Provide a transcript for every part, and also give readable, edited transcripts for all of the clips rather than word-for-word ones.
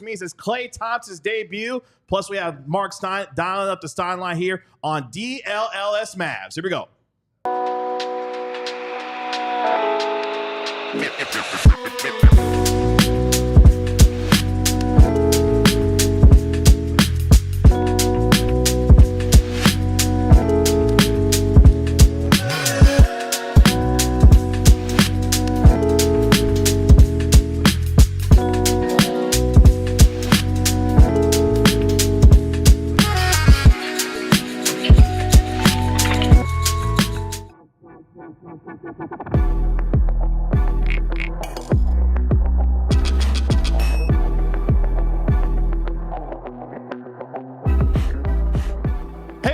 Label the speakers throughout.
Speaker 1: means it's Klay Thompson's debut. Plus, we have Marc Stein dialing up the Stein line here on DLLS Mavs. Here we go.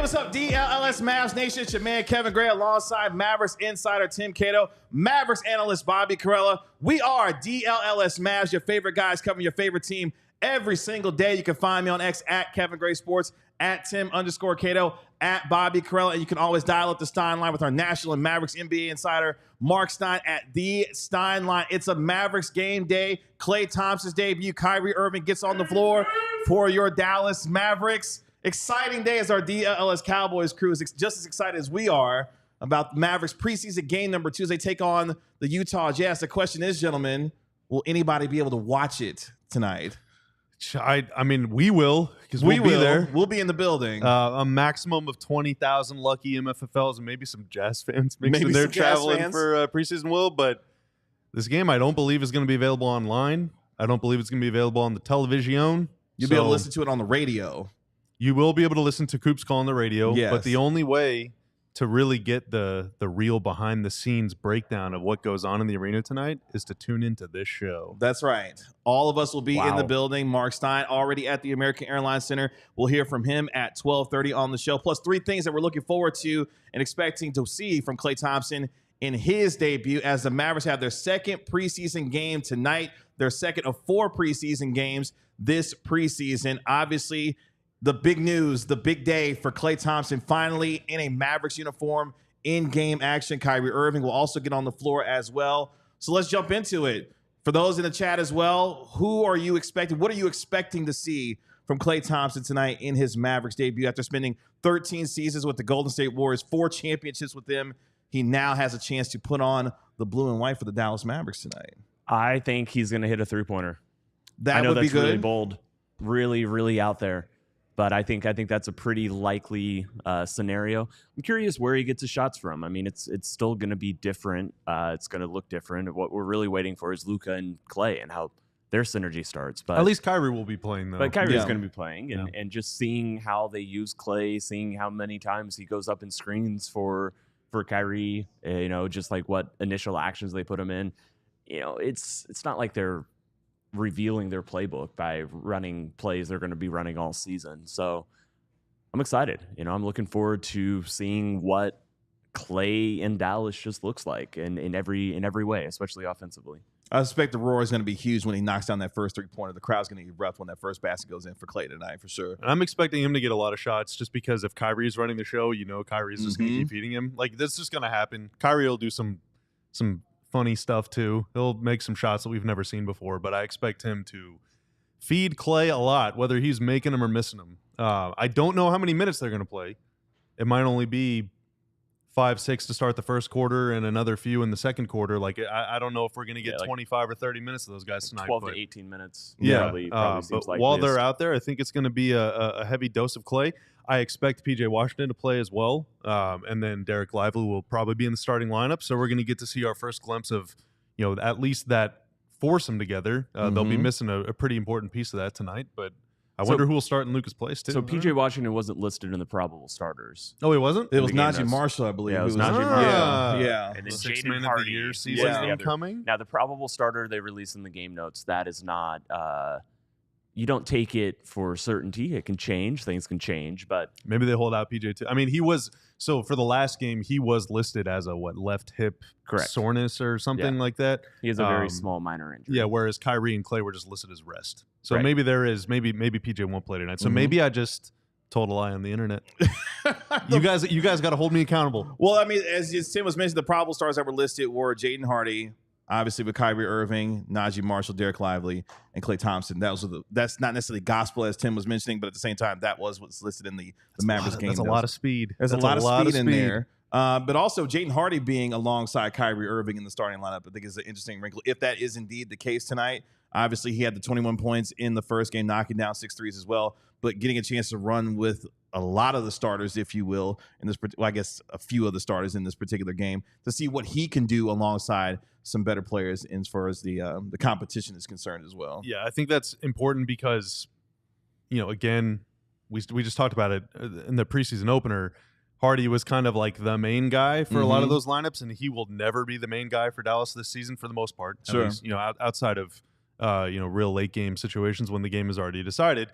Speaker 1: What's up, DLLS Mavs Nation? It's your man, Kevin Gray, alongside Mavericks insider Tim Cato, Mavericks analyst Bobby Carella. We are DLLS Mavs, your favorite guys covering your favorite team every single day. You can find me on X at Kevin Gray Sports, at Tim_Cato, at Bobby Carella. And you can always dial up the Stein line with our National and Mavericks NBA insider, Marc Stein, at the Stein line. It's a Mavericks game day. Klay Thompson's debut. Kyrie Irving gets on the floor for your Dallas Mavericks. Exciting day as our DLLS Cowboys crew is just as excited as we are about Mavericks preseason game number 2 as they take on the Utah Jazz. The question is, gentlemen, will anybody be able to watch it tonight?
Speaker 2: I mean, we will, because we'll be there.
Speaker 1: We'll be in the building.
Speaker 2: A maximum of 20,000 lucky MFFLs and maybe some Jazz fans mixed in there traveling for preseason will. But this game, I don't believe is going to be available online. I don't believe it's going to be available on the television.
Speaker 1: You'll be able to listen to it on the radio.
Speaker 2: You will be able to listen to Coops Call on the radio,
Speaker 1: yes.
Speaker 2: But the only way to really get the real behind-the-scenes breakdown of what goes on in the arena tonight is to tune into this show.
Speaker 1: That's right. All of us will be in the building. Marc Stein already at the American Airlines Center. We'll hear from him at 12:30 on the show. Plus 3 things that we're looking forward to and expecting to see from Klay Thompson in his debut as the Mavericks have their second preseason game tonight, their second of 4 preseason games this preseason. Obviously, the big news, the big day for Klay Thompson, finally in a Mavericks uniform, in-game action. Kyrie Irving will also get on the floor as well. So let's jump into it. For those in the chat as well, who are you expecting? What are you expecting to see from Klay Thompson tonight in his Mavericks debut? After spending 13 seasons with the Golden State Warriors, 4 championships with them, he now has a chance to put on the blue and white for the Dallas Mavericks tonight.
Speaker 3: I think he's going to hit a 3-pointer.
Speaker 1: That would be good.
Speaker 3: Really bold, really, really out there. But I think that's a pretty likely scenario. I'm curious where he gets his shots from. I mean, it's still going to be different. It's going to look different. What we're really waiting for is Luka and Klay and how their synergy starts. But
Speaker 2: at least Kyrie will be playing, though.
Speaker 3: But Kyrie's going to be playing. And just seeing how they use Klay, seeing how many times he goes up in screens for Kyrie, just like what initial actions they put him in. It's not like they're revealing their playbook by running plays they're going to be running all season. So I'm excited. I'm looking forward to seeing what Klay in Dallas just looks like in every way, especially offensively.
Speaker 1: I suspect the roar is going to be huge when he knocks down that first 3-pointer. The crowd's going to erupt when that first basket goes in for Klay tonight, for sure.
Speaker 2: And I'm expecting him to get a lot of shots just because if Kyrie's running the show, Kyrie's just going to keep feeding him. Like, this is just going to happen. Kyrie will do some funny stuff too. He'll make some shots that we've never seen before, but I expect him to feed Klay a lot, whether he's making them or missing them. I don't know how many minutes they're going to play. It might only be 5-6 to start the first quarter and another few in the second quarter. Like, I don't know if we're going to get 25 or 30 minutes of those guys tonight.
Speaker 3: 12 to 18 minutes.
Speaker 2: Yeah,
Speaker 3: probably
Speaker 2: but
Speaker 3: seems like
Speaker 2: while they're out there, I think it's going to be a heavy dose of Klay. I expect PJ Washington to play as well, and then Derek Lively will probably be in the starting lineup. So we're going to get to see our first glimpse of, at least that foursome together. They'll be missing a pretty important piece of that tonight, but I wonder who will start in Luka's place too.
Speaker 3: So PJ Washington wasn't listed in the probable starters.
Speaker 2: Oh, he wasn't?
Speaker 1: It was Naji Marshall, I believe.
Speaker 3: Yeah, it was Naji Marshall.
Speaker 1: Yeah.
Speaker 3: And then
Speaker 2: Sixth
Speaker 3: Jaden
Speaker 2: Man
Speaker 3: Hardy
Speaker 2: of the Year season incoming.
Speaker 3: Now, the probable starter they release in the game notes, that is not you don't take it for certainty. It can change. Things can change, but
Speaker 2: maybe they hold out PJ too. I mean, he was for the last game he was listed as a left hip soreness or something like that.
Speaker 3: He has a very small minor injury.
Speaker 2: Yeah, whereas Kyrie and Klay were just listed as rest. So maybe maybe PJ won't play tonight. So maybe I just told a lie on the internet. you guys got to hold me accountable.
Speaker 1: Well, I mean, as Tim was mentioning, the probable stars that were listed were Jaden Hardy, obviously with Kyrie Irving, Naji Marshall, Derek Lively, and Klay Thompson. That's not necessarily gospel as Tim was mentioning, but at the same time, that was what's listed in the Mavericks game.
Speaker 2: That's a lot of speed.
Speaker 1: There's a lot of speed in there. But also Jaden Hardy being alongside Kyrie Irving in the starting lineup, I think is an interesting wrinkle. If that is indeed the case tonight, obviously he had the 21 points in the first game, knocking down 6 threes as well, but getting a chance to run with a lot of the starters, if you will, in this, I guess a few of the starters in this particular game, to see what he can do alongside some better players as far as the competition is concerned as well.
Speaker 2: Yeah, I think that's important because, again, we just talked about it in the preseason opener. Hardy was kind of like the main guy for a lot of those lineups, and he will never be the main guy for Dallas this season for the most part.
Speaker 1: Sure.
Speaker 2: At least, outside of real late game situations when the game is already decided.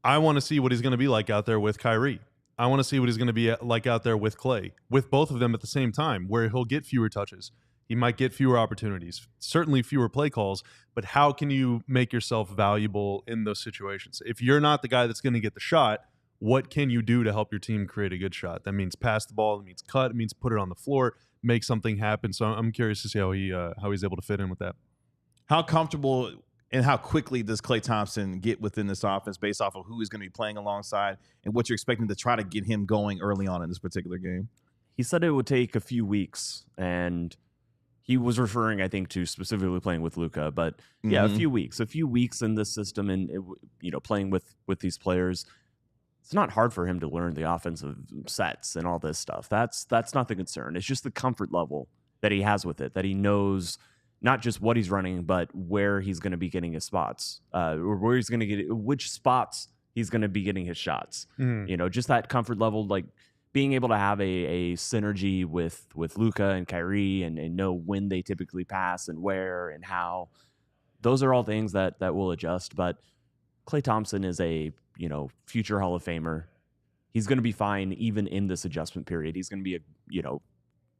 Speaker 2: I want to see what he's going to be like out there with Kyrie. I want to see what he's going to be like out there with Klay, with both of them at the same time, where he'll get fewer touches. He might get fewer opportunities, certainly fewer play calls, but how can you make yourself valuable in those situations? If you're not the guy that's going to get the shot, what can you do to help your team create a good shot? That means pass the ball, it means cut, it means put it on the floor, make something happen. So I'm curious to see how he's able to fit in with that.
Speaker 1: How comfortable and how quickly does Klay Thompson get within this offense based off of who he's going to be playing alongside and what you're expecting to try to get him going early on in this particular game?
Speaker 3: He said it would take a few weeks, and he was referring, I think, to specifically playing with Luka. But yeah, a few weeks in this system, and playing with these players. It's not hard for him to learn the offensive sets and all this stuff. That's not the concern. It's just the comfort level that he has with it, that he knows not just what he's running, but where he's going to be getting his spots, or where he's going to get which spots he's going to be getting his shots. Just that comfort level, like being able to have a synergy with Luka and Kyrie and know when they typically pass and where and how. Those are all things that will adjust. But Klay Thompson is a future Hall of Famer. He's going to be fine even in this adjustment period. He's going to be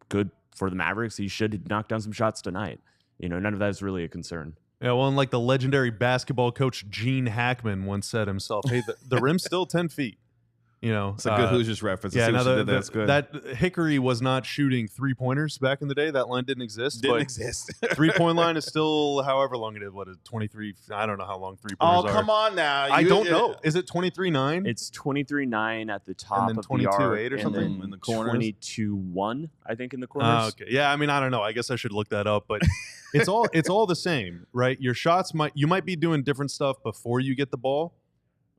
Speaker 3: good for the Mavericks. He should knock down some shots tonight. None of that is really a concern.
Speaker 2: Yeah, well, and like the legendary basketball coach Gene Hackman once said himself, hey, the rim's still 10 feet.
Speaker 1: It's a good Hoosiers reference.
Speaker 2: Yeah,
Speaker 1: that's good.
Speaker 2: That Hickory was not shooting 3-pointers back in the day. That line didn't exist.
Speaker 1: Didn't exist.
Speaker 2: 3-point line is still however long it is. What is 23? I don't know how long 3-pointers are.
Speaker 1: Oh, come on now.
Speaker 2: I don't know. Is it 23-9?
Speaker 3: It's 23-9 at the top
Speaker 2: and then
Speaker 3: of the arc.
Speaker 2: 22-8 or something
Speaker 1: in the corners.
Speaker 3: 22-1, I think, in the corners.
Speaker 2: Okay. Yeah, I mean, I don't know. I guess I should look that up, but it's all the same, right? Your shots you might be doing different stuff before you get the ball.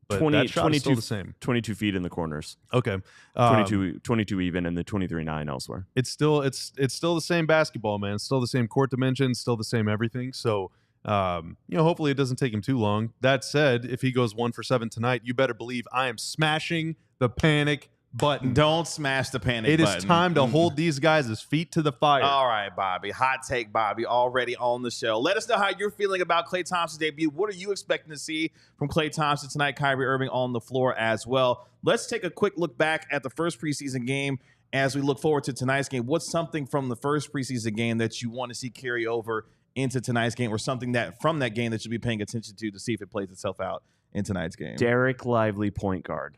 Speaker 2: But 22 is still the same.
Speaker 3: 22 feet in the corners.
Speaker 2: Okay.
Speaker 3: 22 even, and the 23-9 elsewhere.
Speaker 2: It's still the same basketball, man. It's still the same court dimensions, still the same everything. So, hopefully it doesn't take him too long. That said, if he goes 1 for 7 tonight, you better believe I am smashing the panic button.
Speaker 1: Don't smash the panic button.
Speaker 2: It is time to hold these guys' feet to the fire.
Speaker 1: All right, Bobby. Hot take, Bobby, already on the show. Let us know how you're feeling about Klay Thompson's debut. What are you expecting to see from Klay Thompson tonight? Kyrie Irving on the floor as well. Let's take a quick look back at the first preseason game as we look forward to tonight's game. What's something from the first preseason game that you want to see carry over into tonight's game, or something that from that game that you'll be paying attention to see if it plays itself out in tonight's game?
Speaker 3: Derek Lively, point guard.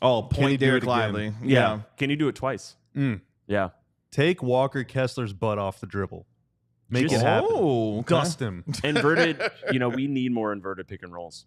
Speaker 1: Oh, point Derek Lively.
Speaker 3: Yeah. Can you do it twice? Yeah.
Speaker 2: Take Walker Kessler's butt off the dribble. Make it happen.
Speaker 1: Okay.
Speaker 2: Dust him.
Speaker 3: Inverted, we need more inverted pick and rolls.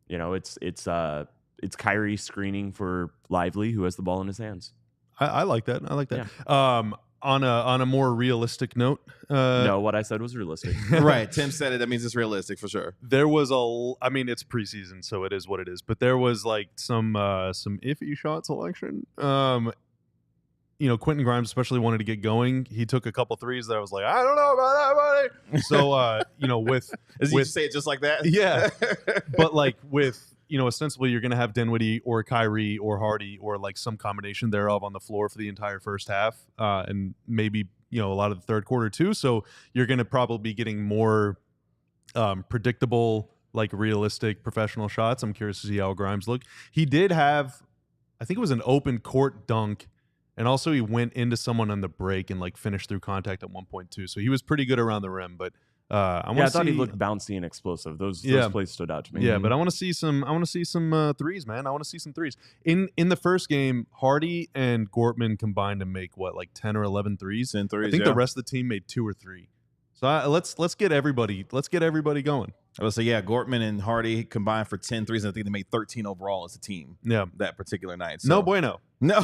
Speaker 3: It's Kyrie screening for Lively, who has the ball in his hands.
Speaker 2: I like that.
Speaker 3: Yeah.
Speaker 2: On a more realistic note,
Speaker 3: no, what I said was realistic.
Speaker 1: Right, Tim said it. That means it's realistic for sure.
Speaker 2: There was it's preseason, so it is what it is. But there was like some iffy shot selection. Quentin Grimes especially wanted to get going. He took a couple threes that I was like, I don't know about that, buddy. So with
Speaker 1: you say it just like that?
Speaker 2: Yeah, but like with. Ostensibly you're going to have Dinwiddie or Kyrie or Hardy or like some combination thereof on the floor for the entire first half, and maybe a lot of the third quarter too. So you're going to probably be getting more predictable, like realistic professional shots. I'm curious to see how Grimes looked. He did have, I think it was an open court dunk, and also he went into someone on the break and like finished through contact at one point too. So he was pretty good around the rim, but. I thought
Speaker 3: he looked bouncy and explosive. Those plays stood out to me.
Speaker 2: Yeah, but I want to see some. Threes, man. I want to see some threes. In the first game, Hardy and Gortman combined to make 10 or 11 threes.
Speaker 1: 10 threes.
Speaker 2: I think the rest of the team made 2 or 3. So let's get everybody going.
Speaker 1: I would say, yeah, Gortman and Hardy combined for 10 threes, and I think they made 13 overall as a team.
Speaker 2: Yeah,
Speaker 1: that particular night. So,
Speaker 2: no bueno.
Speaker 1: No,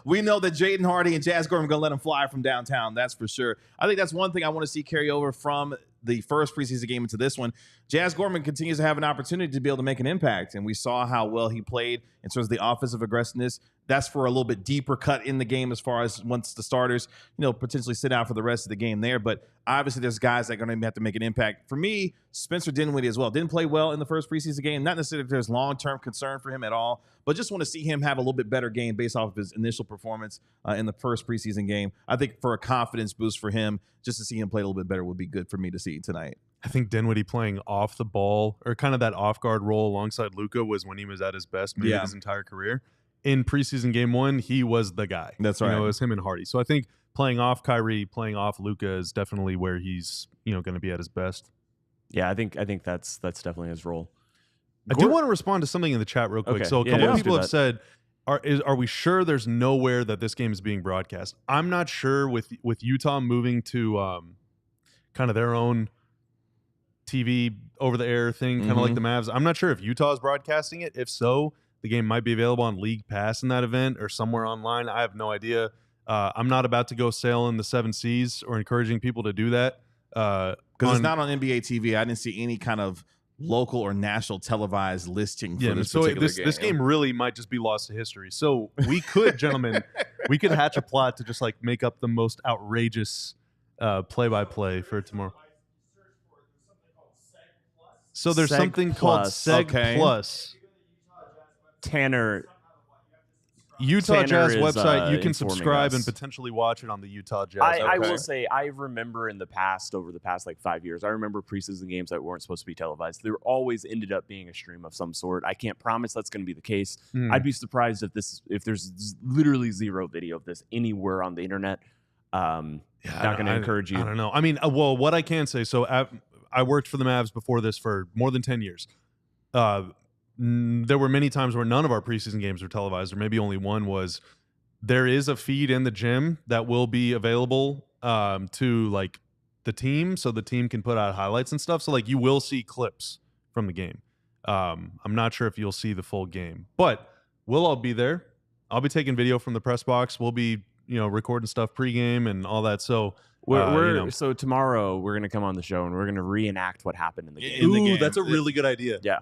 Speaker 1: we know that Jaden Hardy and Jazz Gortman are going to let them fly from downtown. That's for sure. I think that's one thing I want to see carry over from the first preseason game into this one. Jazz Gortman continues to have an opportunity to be able to make an impact, and we saw how well he played in terms of the offensive aggressiveness. That's for a little bit deeper cut in the game as far as once the starters, potentially sit out for the rest of the game there. But obviously there's guys that are going to have to make an impact. For me, Spencer Dinwiddie as well. Didn't play well in the first preseason game. Not necessarily that there's long-term concern for him at all, but just want to see him have a little bit better game based off of his initial performance in the first preseason game. I think for a confidence boost for him, just to see him play a little bit better would be good for me to see tonight.
Speaker 2: I think Dinwiddie playing off the ball or kind of that off-guard role alongside Luka was when he was at his best maybe his entire career. In preseason game 1, he was the guy.
Speaker 1: That's right.
Speaker 2: It was him and Hardy. So I think playing off Kyrie, playing off Luka is definitely where he's going to be at his best.
Speaker 3: Yeah, I think that's definitely his role.
Speaker 2: I do want to respond to something in the chat real quick.
Speaker 3: Okay.
Speaker 2: So a couple of people have
Speaker 3: that.
Speaker 2: said, are we sure there's nowhere that this game is being broadcast? I'm not sure with Utah moving to kind of their own TV over-the-air thing, kind of like the Mavs. I'm not sure if Utah is broadcasting it. If so, the game might be available on League Pass in that event or somewhere online. I have no idea. I'm not about to go sail in the 7 seas or encouraging people to do that.
Speaker 1: Because it's not on NBA TV. I didn't see any kind of local or national televised listing for this particular game.
Speaker 2: This game really might just be lost to history. So we could, gentlemen, we could hatch a plot to just like make up the most outrageous play-by-play for tomorrow. So there's
Speaker 3: Seg
Speaker 2: something called
Speaker 3: Plus.
Speaker 2: Seg Plus.
Speaker 3: Tanner
Speaker 2: Utah Jazz
Speaker 3: is,
Speaker 2: website. You can
Speaker 3: informing
Speaker 2: subscribe
Speaker 3: us.
Speaker 2: and potentially watch it on the Utah Jazz.
Speaker 3: I will say, I remember over the past like 5 years, I remember preseason games that weren't supposed to be televised. There always ended up being a stream of some sort. I can't promise that's going to be the case. I'd be surprised if there's literally zero video of this anywhere on the internet. Not going to encourage you.
Speaker 2: I don't know. I mean, well, what I can say, so I worked for the Mavs before this for more than 10 years. There were many times where none of our preseason games were televised, or maybe only one was. There is a feed in the gym that will be available to like the team, so the team can put out highlights and stuff. So like you will see clips from the game. I'm not sure if you'll see the full game, but we'll all be there. I'll be taking video from the press box. We'll be recording stuff pregame and all that. So
Speaker 3: so tomorrow we're gonna come on the show and we're gonna reenact what happened in the game.
Speaker 2: Ooh, that's a really good idea.
Speaker 3: Yeah.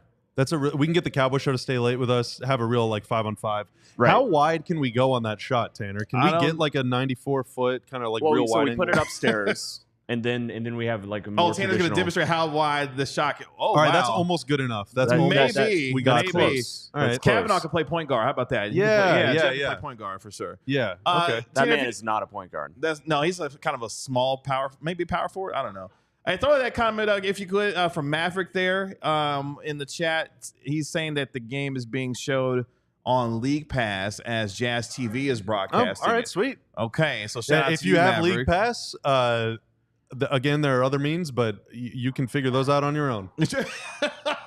Speaker 2: We can get the Cowboy Show to stay late with us, have a real like 5-on-5.
Speaker 3: Right.
Speaker 2: How wide can we go on that shot, Tanner? Can we get like a 94-foot kind of like real wide?
Speaker 3: So we put it upstairs, and then we have like a more
Speaker 1: Tanner's going to demonstrate how wide the shot can.
Speaker 2: All right, that's almost good enough. That's
Speaker 1: maybe
Speaker 2: we got close. All right,
Speaker 1: Kavanaugh can play point guard. How about that?
Speaker 2: Yeah.
Speaker 1: Play point guard for sure.
Speaker 2: Yeah. Okay.
Speaker 3: That man is not a point guard.
Speaker 1: He's kind of a small power, maybe power forward. I don't know. Hey, throw that comment, if you could, from Maverick there in the chat. He's saying that the game is being showed on League Pass as Jazz TV is broadcasting.
Speaker 2: All right, sweet.
Speaker 1: Okay, so shout out
Speaker 2: if
Speaker 1: to
Speaker 2: you have
Speaker 1: Maverick.
Speaker 2: League Pass, again, there are other means, but you can figure those out on your own.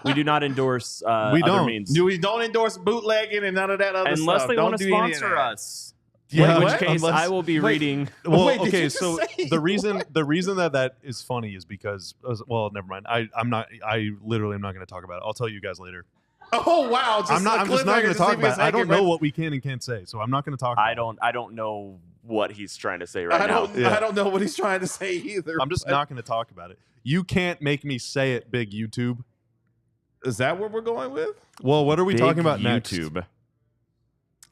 Speaker 3: We do not endorse
Speaker 2: we
Speaker 3: other
Speaker 2: don't.
Speaker 3: means.
Speaker 1: We don't endorse bootlegging and none of that other stuff.
Speaker 3: Unless they want to sponsor us.
Speaker 2: Yeah,
Speaker 3: in which case, I will be reading.
Speaker 2: Well,
Speaker 1: Wait,
Speaker 2: okay. So the reason that is funny is because, well, never mind. I literally am not going to talk about it. I'll tell you guys later.
Speaker 1: Oh wow!
Speaker 2: I'm just not going to talk about it. I don't know what we can and can't say, so I'm not going to talk. About
Speaker 3: I don't know what he's trying to say right now.
Speaker 1: I don't know what he's trying to say either.
Speaker 2: I'm just not going to talk about it. You can't make me say it, big YouTube.
Speaker 1: Is that what we're going with?
Speaker 2: Well, what are we talking about
Speaker 3: YouTube?
Speaker 2: next?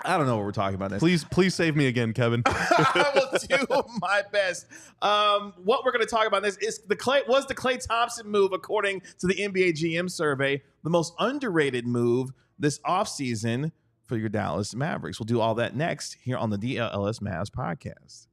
Speaker 1: I don't know what we're talking about next.
Speaker 2: Please save me again, Kevin.
Speaker 1: I will do my best. What we're going to talk about this is the Klay Thompson move, according to the NBA GM survey, the most underrated move this offseason for your Dallas Mavericks. We'll do all that next here on the DLLS Mavs Podcast.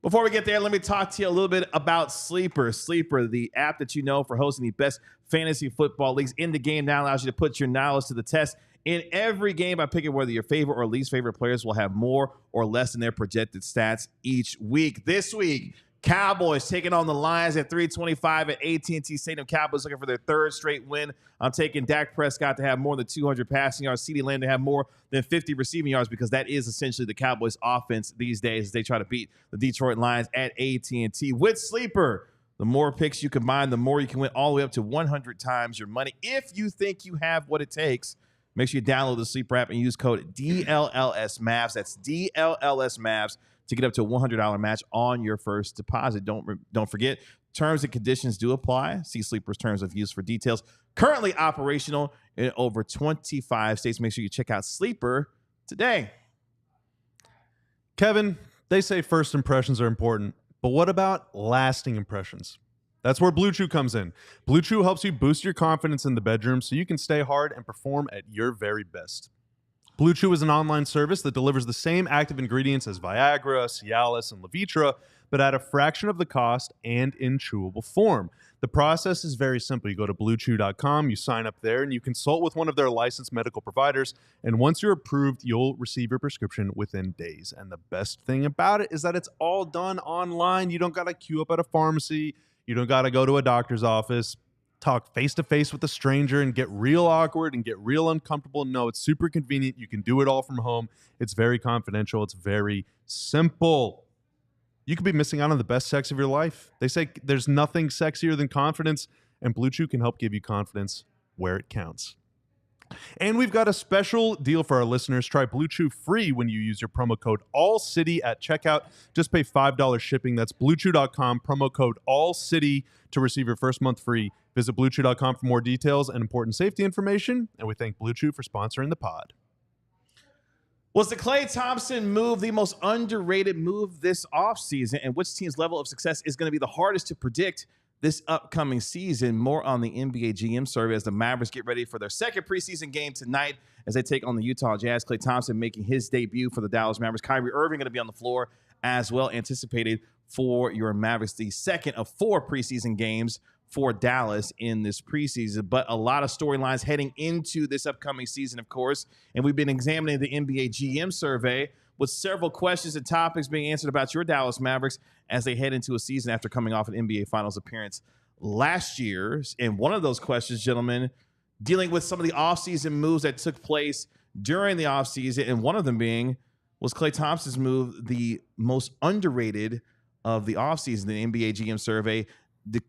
Speaker 1: Before we get there, let me talk to you a little bit about Sleeper. Sleeper, the app that you know for hosting the best fantasy football leagues in the game, now allows you to put your knowledge to the test in every game by picking whether your favorite or least favorite players will have more or less in their projected stats each week. This week, Cowboys taking on the Lions at 3:25 at AT&T Stadium. Cowboys looking for their third straight win. I'm taking Dak Prescott to have more than 200 passing yards, CeeDee Lamb to have more than 50 receiving yards, because that is essentially the Cowboys' offense these days as they try to beat the Detroit Lions at AT&T. With Sleeper, the more picks you combine, the more you can win, all the way up to 100 times your money. If you think you have what it takes, make sure you download the Sleeper app and use code DLLS Mavs. That's DLLS Mavs to get up to a $100 match on your first deposit. Don't forget, terms and conditions do apply. See Sleeper's terms of use for details. Currently operational in over 25 states. Make sure you check out Sleeper today.
Speaker 2: Kevin, they say first impressions are important, but what about lasting impressions? That's where Blue Chew comes in. Blue Chew helps you boost your confidence in the bedroom so you can stay hard and perform at your very best. Blue Chew is an online service that delivers the same active ingredients as Viagra, Cialis, and Levitra, but at a fraction of the cost and in chewable form. The process is very simple. You go to bluechew.com, you sign up there, and you consult with one of their licensed medical providers. And once you're approved, you'll receive your prescription within days. And the best thing about it is that it's all done online. You don't got to queue up at a pharmacy. You don't got to go to a doctor's office, talk face-to-face with a stranger and get real awkward and get real uncomfortable. No, it's super convenient. You can do it all from home. It's very confidential. It's very simple. You could be missing out on the best sex of your life. They say there's nothing sexier than confidence, and Blue Chew can help give you confidence where it counts. And we've got a special deal for our listeners. Try Blue Chew free when you use your promo code ALLCITY at checkout. Just pay $5 shipping. That's bluechew.com, promo code ALLCITY to receive your first month free. Visit bluechew.com for more details and important safety information. And we thank Blue Chew for sponsoring the pod.
Speaker 1: Was the Klay Thompson move the most underrated move this offseason? And which team's level of success is going to be the hardest to predict this upcoming season? More on the NBA GM survey as the Mavericks get ready for their second preseason game tonight as they take on the Utah Jazz. Klay Thompson making his debut for the Dallas Mavericks. Kyrie Irving going to be on the floor as well, anticipated for your Mavericks, the second of 4 preseason games for Dallas in this preseason. But a lot of storylines heading into this upcoming season, of course. And we've been examining the NBA GM survey with several questions and topics being answered about your Dallas Mavericks as they head into a season after coming off an NBA Finals appearance last year. And one of those questions, gentlemen, dealing with some of the offseason moves that took place during the offseason, and one of them being, was Klay Thompson's move the most underrated of the offseason? The NBA GM survey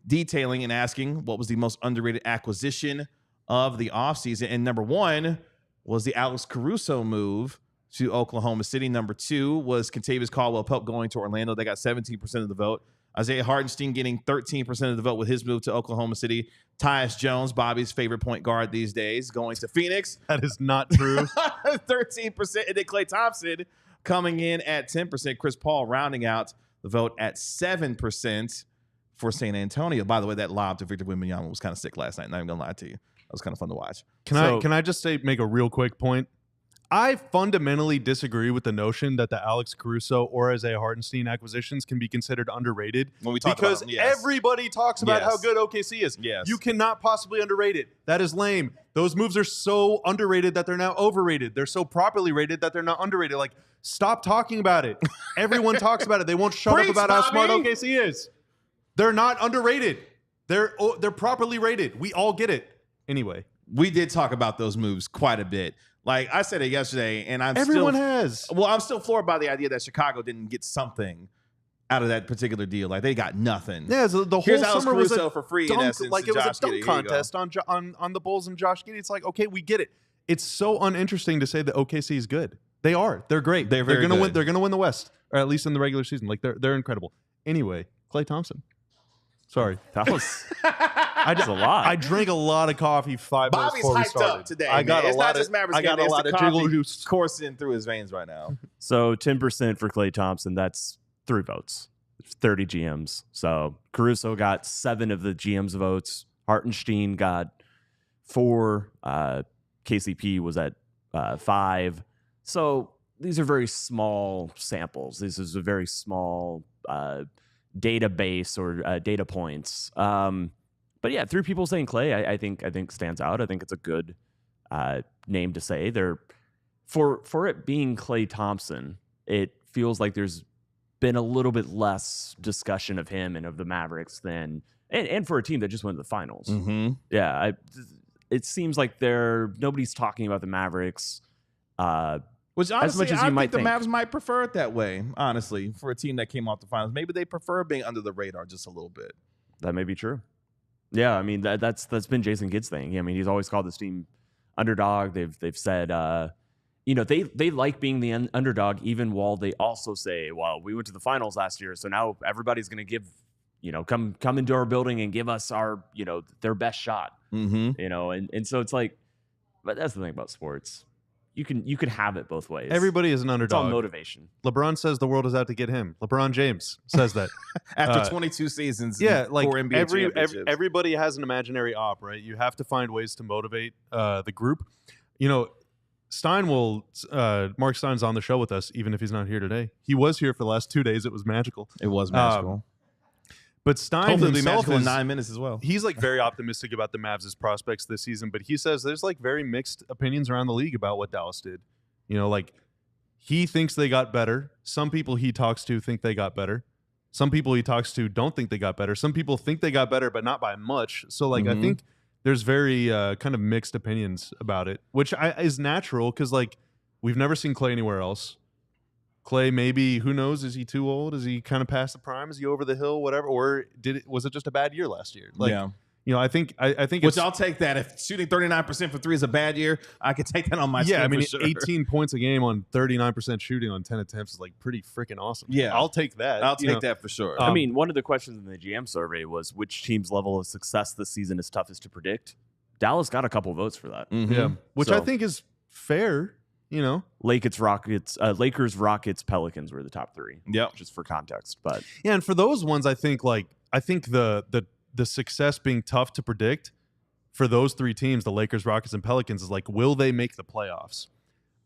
Speaker 1: detailing and asking what was the most underrated acquisition of the offseason. And number 1 was the Alex Caruso move to Oklahoma City. Number 2 was Kentavious Caldwell-Pope going to Orlando. They got 17% of the vote. Isaiah Hartenstein getting 13% of the vote with his move to Oklahoma City. Tyus Jones, Bobby's favorite point guard these days, going to Phoenix.
Speaker 2: That is not true.
Speaker 1: 13%. And then Klay Thompson coming in at 10%. Chris Paul rounding out the vote at 7% for San Antonio. By the way, that lob to Victor Wembanyama was kind of sick last night. Not even gonna lie to you. That was kind of fun to watch.
Speaker 2: Can I just make a real quick point? I fundamentally disagree with the notion that the Alex Caruso or Isaiah Hartenstein acquisitions can be considered underrated.
Speaker 1: When we talk
Speaker 2: because
Speaker 1: about them, yes.
Speaker 2: Everybody talks about how good OKC is.
Speaker 1: Yes.
Speaker 2: You cannot possibly underrate it. That is lame. Those moves are so underrated that they're now overrated. They're so properly rated that they're not underrated. Like, stop talking about it. Everyone talks about it. They won't shut up about how smart OKC is. They're not underrated. They're properly rated. We all get it. Anyway,
Speaker 1: we did talk about those moves quite a bit. Like I said it yesterday, and
Speaker 2: everyone has.
Speaker 1: Well, I'm still floored by the idea that Chicago didn't get something out of that particular deal. Like they got nothing.
Speaker 2: Yeah, so the whole summer was
Speaker 1: for free.
Speaker 2: Dunk,
Speaker 1: in essence,
Speaker 2: like it was a dunk contest on the Bulls and Josh Giddey. It's like, okay, we get it. It's so uninteresting to say that OKC is good. They are. They're great. They're going to win. They're going to win the West, or at least in the regular season. Like they're incredible. Anyway, Klay Thompson. Sorry,
Speaker 3: that was a lot.
Speaker 2: I drank a lot of coffee 5 minutes before we started.
Speaker 1: Bobby's hyped up today.
Speaker 2: I got
Speaker 1: man.
Speaker 2: a lot of. I got a lot of jiggle juice
Speaker 1: coursing through his veins right now.
Speaker 3: So 10% for Klay Thompson. That's 3 votes. 30 GMs. So Caruso got 7 of the GM's votes. Hartenstein got 4. KCP was at 5. So these are very small samples. This is a very small database or data points. But yeah, 3 people saying Klay, I think stands out. I think it's a good name to say. For it being Klay Thompson, it feels like there's been a little bit less discussion of him and of the Mavericks than and for a team that just went to the finals.
Speaker 1: Mm-hmm.
Speaker 3: Yeah, it seems like nobody's talking about the Mavericks.
Speaker 1: Which honestly,
Speaker 3: as much as you
Speaker 1: I
Speaker 3: might
Speaker 1: think the
Speaker 3: think.
Speaker 1: Mavs might prefer it that way, honestly, for a team that came off the finals. Maybe they prefer being under the radar just a little bit.
Speaker 3: That may be true. Yeah, I mean that's been Jason Kidd's thing. I mean, he's always called this team underdog. They've said they like being the underdog, even while they also say, well, we went to the finals last year, so now everybody's going to give, come into our building and give us our, their best shot.
Speaker 1: Mm-hmm.
Speaker 3: And so it's like, but that's the thing about sports. You can have it both ways.
Speaker 2: Everybody is an underdog.
Speaker 3: It's all motivation.
Speaker 2: LeBron says the world is out to get him. LeBron James says that.
Speaker 1: After 22 seasons.
Speaker 2: Yeah, like
Speaker 1: four NBA championships.
Speaker 2: everybody has an imaginary op, right? You have to find ways to motivate the group. Marc Stein's on the show with us, even if he's not here today. He was here for the last 2 days. It was magical.
Speaker 1: It was magical.
Speaker 2: But Stein
Speaker 1: Hopefully
Speaker 2: himself
Speaker 1: be magical in 9 minutes as well.
Speaker 2: He's like very optimistic about the Mavs' prospects this season, but he says there's like very mixed opinions around the league about what Dallas did. Like he thinks they got better. Some people he talks to think they got better. Some people he talks to don't think they got better. Some people think they got better, but not by much. So I think there's very kind of mixed opinions about it, which is natural because like we've never seen Klay anywhere else. Klay, maybe, who knows? Is he too old? Is he kind of past the prime? Is he over the hill? Whatever. Or was it just a bad year last year? I think
Speaker 1: which I'll take that. If shooting 39% for three is a bad year, I could take that on my team. For sure.
Speaker 2: 18 points a game on 39% shooting on 10 attempts is like pretty freaking awesome.
Speaker 1: Yeah,
Speaker 2: I'll take that.
Speaker 1: I'll take that for sure.
Speaker 3: I mean, one of the questions in the GM survey was which team's level of success this season is toughest to predict. Dallas got a couple votes for that.
Speaker 1: Mm-hmm.
Speaker 2: Yeah, which I think is fair.
Speaker 3: Lakers, Rockets, Pelicans were the top three.
Speaker 1: Yep,
Speaker 3: just for context. But
Speaker 2: yeah, and for those ones, I think the success being tough to predict for those three teams, the Lakers, Rockets, and Pelicans, is like, will they make the playoffs?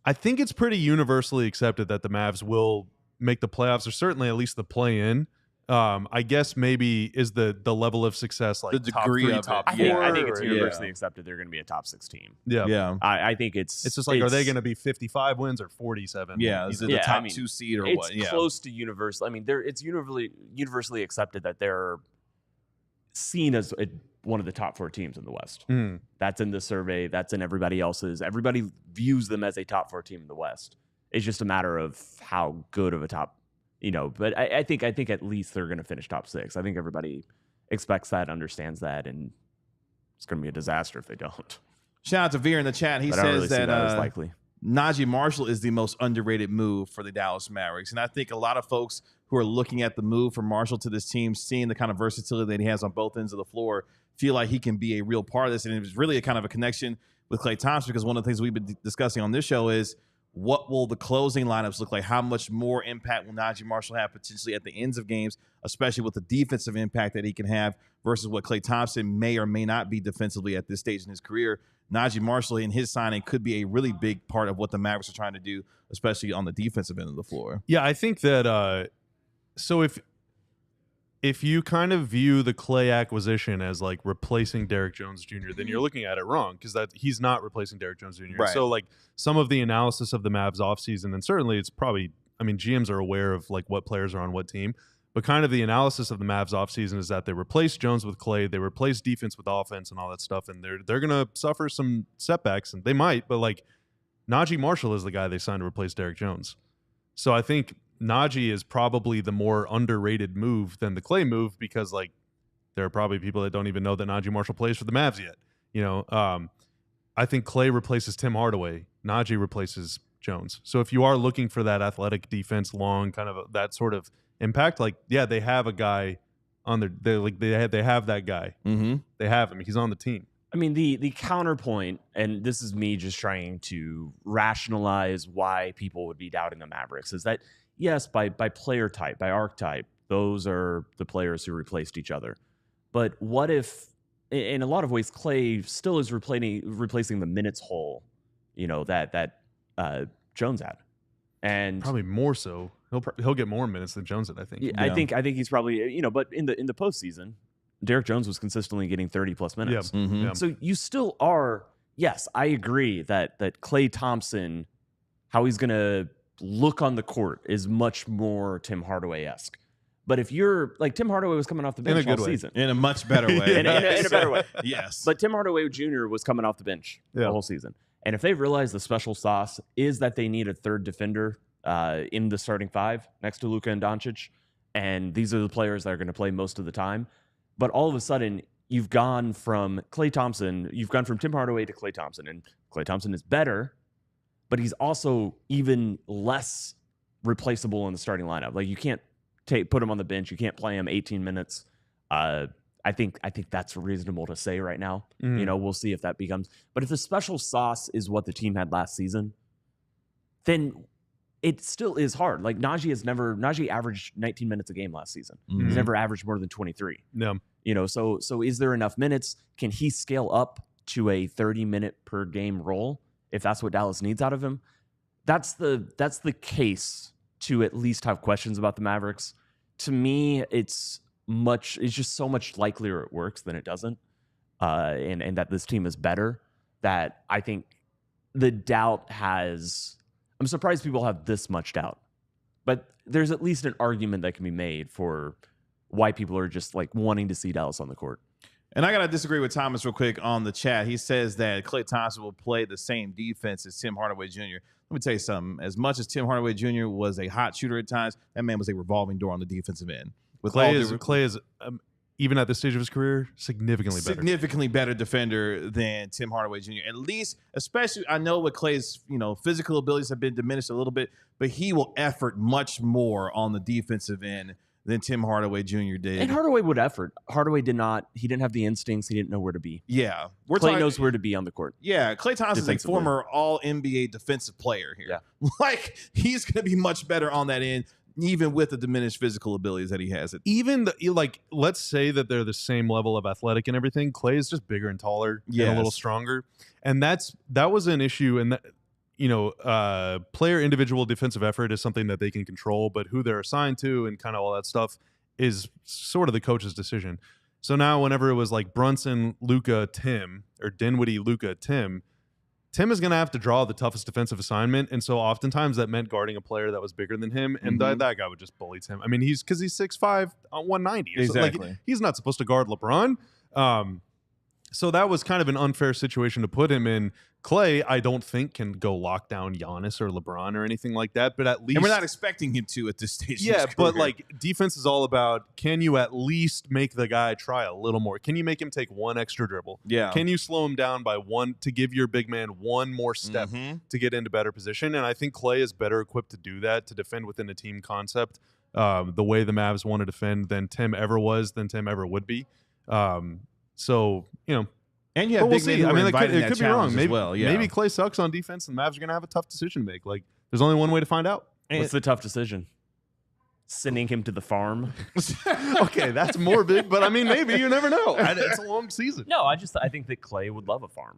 Speaker 2: I think it's pretty universally accepted that the Mavs will make the playoffs, or certainly at least the play-in. I guess maybe is the level of success like
Speaker 1: the degree
Speaker 2: top 3,
Speaker 1: of
Speaker 2: top
Speaker 1: it.
Speaker 2: 4.
Speaker 3: I think it's universally accepted they're going to be a top 6 team.
Speaker 2: Yeah.
Speaker 3: I think it's
Speaker 2: just like, are they going to be 55 wins or 47?
Speaker 1: Yeah, is it the top 2 seed or what?
Speaker 3: It's close to universal. I mean, it's universally accepted that they're seen as one of the top 4 teams in the West. That's in the survey. That's in everybody else's. Everybody views them as a top 4 team in the West. It's just a matter of how good of a top. But I think at least they're going to finish top 6. I think everybody expects that, understands that, and it's going to be a disaster if they don't.
Speaker 1: Shout out to Veer in the chat. He says
Speaker 3: really
Speaker 1: that
Speaker 3: as likely.
Speaker 1: Naji Marshall is the most underrated move for the Dallas Mavericks. And I think a lot of folks who are looking at the move for Marshall to this team, seeing the kind of versatility that he has on both ends of the floor, feel like he can be a real part of this. And it was really a kind of a connection with Klay Thompson, because one of the things we've been discussing on this show is, what will the closing lineups look like? How much more impact will Naji Marshall have potentially at the ends of games, especially with the defensive impact that he can have versus what Klay Thompson may or may not be defensively at this stage in his career? Naji Marshall and his signing could be a really big part of what the Mavericks are trying to do, especially on the defensive end of the floor.
Speaker 2: Yeah, I think that so if you kind of view the Klay acquisition as like replacing Derrick Jones Jr., then you're looking at it wrong, because that he's not replacing Derrick Jones Jr.
Speaker 1: Right.
Speaker 2: So like some of the analysis of the Mavs offseason, and certainly it's probably, I mean, GMs are aware of like what players are on what team, but kind of the analysis of the Mavs offseason is that they replaced Jones with Klay, they replaced defense with offense and all that stuff, and they're going to suffer some setbacks, and they might, but like Naji Marshall is the guy they signed to replace Derrick Jones. So I think Naji is probably the more underrated move than the Klay move, because like there are probably people that don't even know that Naji Marshall plays for the Mavs yet. I think Klay replaces Tim Hardaway. Naji replaces Jones. So if you are looking for that athletic defense, long kind of that sort of impact, like yeah, they have a guy on their. They have that guy.
Speaker 1: Mm-hmm.
Speaker 2: They have him. He's on the team.
Speaker 3: I mean, the counterpoint, and this is me just trying to rationalize why people would be doubting the Mavericks, is that yes, by player type, by archetype, those are the players who replaced each other. But what if, in a lot of ways, Klay still is replacing the minutes hole, that Jones had, and
Speaker 2: probably more so. He'll get more minutes than Jones did, I think.
Speaker 3: Yeah. I think he's probably but in the postseason, Derrick Jones was consistently getting 30+ minutes.
Speaker 2: Yeah. Mm-hmm. Yeah.
Speaker 3: So you still are. Yes, I agree that Klay Thompson, how he's gonna look on the court is much more Tim Hardaway-esque. But if you're like Tim Hardaway was coming off the bench all season.
Speaker 1: In a much better way.
Speaker 3: in a better way.
Speaker 1: Yes.
Speaker 3: But Tim Hardaway Jr. was coming off the bench the whole season. And if they've realized the special sauce is that they need a third defender in the starting five next to Luka and Doncic, and these are the players that are going to play most of the time. But all of a sudden, you've gone from Klay Thompson, you've gone from Tim Hardaway to Klay Thompson, and Klay Thompson is better, but he's also even less replaceable in the starting lineup. Like you can't put him on the bench, you can't play him 18 minutes. I think that's reasonable to say right now. You know, we'll see if that becomes. But if the special sauce is what the team had last season, then it still is hard. Like Naji averaged 19 minutes a game last season. He's never averaged more than 23.
Speaker 2: No.
Speaker 3: You know, so is there enough minutes? Can he scale up to a 30-minute per game role if that's what Dallas needs out of him? That's the case to at least have questions about the Mavericks. To me, it's just so much likelier it works than it doesn't. And that this team is better, that I think the doubt has. I'm surprised people have this much doubt, but there's at least an argument that can be made for why people are just like wanting to see Dallas on the court.
Speaker 1: And I got to disagree with Thomas real quick on the chat. He says that Klay Thompson will play the same defense as Tim Hardaway Jr. Let me tell you something. As much as Tim Hardaway Jr. was a hot shooter at times, that man was a revolving door on the defensive end.
Speaker 2: Klay is even at this stage of his career, significantly better
Speaker 1: defender than Tim Hardaway Jr. At least, especially, I know what Klay's physical abilities have been diminished a little bit, but he will effort much more on the defensive end than Tim Hardaway Jr. did.
Speaker 3: And Hardaway would effort. Hardaway did not. He didn't have the instincts. He didn't know where to be.
Speaker 1: Yeah,
Speaker 3: Klay knows where to be on the court.
Speaker 1: Yeah, Klay Thompson is a former All-NBA defensive player here. Yeah. Like he's going to be much better on that end, even with the diminished physical abilities that he has.
Speaker 2: Even let's say that they're the same level of athletic and everything. Klay is just bigger and taller and a little stronger, and that was an issue. And player individual defensive effort is something that they can control, but who they're assigned to and kind of all that stuff is sort of the coach's decision. So now, whenever it was like Brunson, Luka, Tim, or Dinwiddie, Luka, Tim is going to have to draw the toughest defensive assignment. And so oftentimes that meant guarding a player that was bigger than him. And that guy would just bully Tim. I mean, he's 6'5", 190.
Speaker 1: Exactly.
Speaker 2: Like, he's not supposed to guard LeBron. So that was kind of an unfair situation to put him in. Klay, I don't think, can go lock down Giannis or LeBron or anything like that. But at least,
Speaker 1: and we're not expecting him to at this stage.
Speaker 2: Yeah, but like defense is all about, can you at least make the guy try a little more? Can you make him take one extra dribble?
Speaker 1: Yeah.
Speaker 2: Can you slow him down by one to give your big man one more step to get into better position? And I think Klay is better equipped to do that, to defend within a team concept, the way the Mavs want to defend than Tim ever was, than Tim ever would be. So,
Speaker 1: and you have big men who are inviting that
Speaker 2: could be wrong.
Speaker 1: Maybe,
Speaker 2: maybe Klay sucks on defense, and the Mavs are going to have a tough decision to make. Like, there's only one way to find out.
Speaker 3: What's the tough decision? Sending him to the farm?
Speaker 2: Okay, that's morbid, but I mean, maybe you never know. It's a long season.
Speaker 3: No, I think that Klay would love a farm.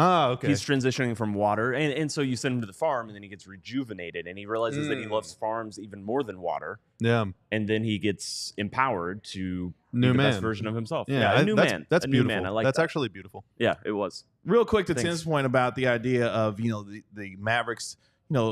Speaker 2: Ah, okay.
Speaker 3: He's transitioning from water, and so you send him to the farm, and then he gets rejuvenated, and he realizes that he loves farms even more than water.
Speaker 2: Yeah.
Speaker 3: And then he gets empowered to be the best version of himself. Yeah, a new man.
Speaker 2: That's beautiful.
Speaker 3: New man. I like
Speaker 2: that's
Speaker 3: that.
Speaker 2: Actually beautiful.
Speaker 3: Yeah, it was.
Speaker 1: Real quick to Tim's point about the idea of, the Mavericks,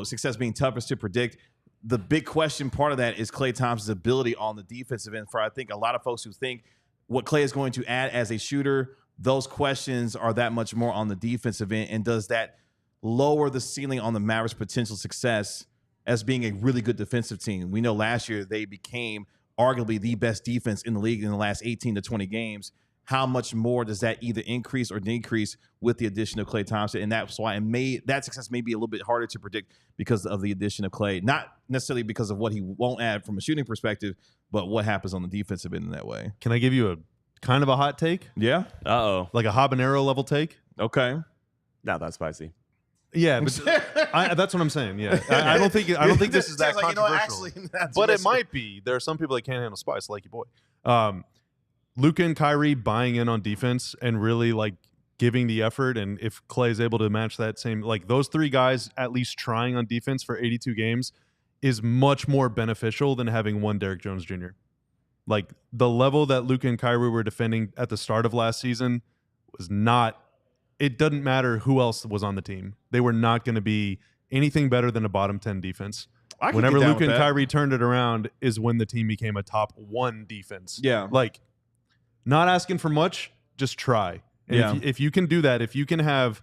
Speaker 1: success being toughest to predict. The big question part of that is Klay Thompson's ability on the defensive end. For I think a lot of folks who think what Klay is going to add as a shooter, those questions are that much more on the defensive end. And does that lower the ceiling on the Mavericks' potential success as being a really good defensive team? We know last year they became arguably the best defense in the league in the last 18 to 20 games. How much more does that either increase or decrease with the addition of Klay Thompson? And that's why that success may be a little bit harder to predict because of the addition of Klay. Not necessarily because of what he won't add from a shooting perspective, but what happens on the defensive end in that way.
Speaker 2: Can I give you a kind of a hot take?
Speaker 1: Yeah.
Speaker 3: Uh-oh.
Speaker 2: Like a habanero level take?
Speaker 1: Okay.
Speaker 3: Not that spicy.
Speaker 2: Yeah, but that's what I'm saying. Yeah, I don't think this is that controversial. But it might be. There are some people that can't handle spice, like your boy. Luka and Kyrie buying in on defense and really like giving the effort, and if Klay is able to match that same, like those three guys at least trying on defense for 82 games is much more beneficial than having one Derrick Jones Jr. Like the level that Luka and Kyrie were defending at the start of last season was not. It doesn't matter who else was on the team. They were not going to be anything better than a bottom 10 defense.
Speaker 1: I
Speaker 2: Whenever Luka and Kyrie turned it around is when the team became a top 1 defense.
Speaker 1: Yeah.
Speaker 2: Like, not asking for much, just try. And if you can do that, if you can have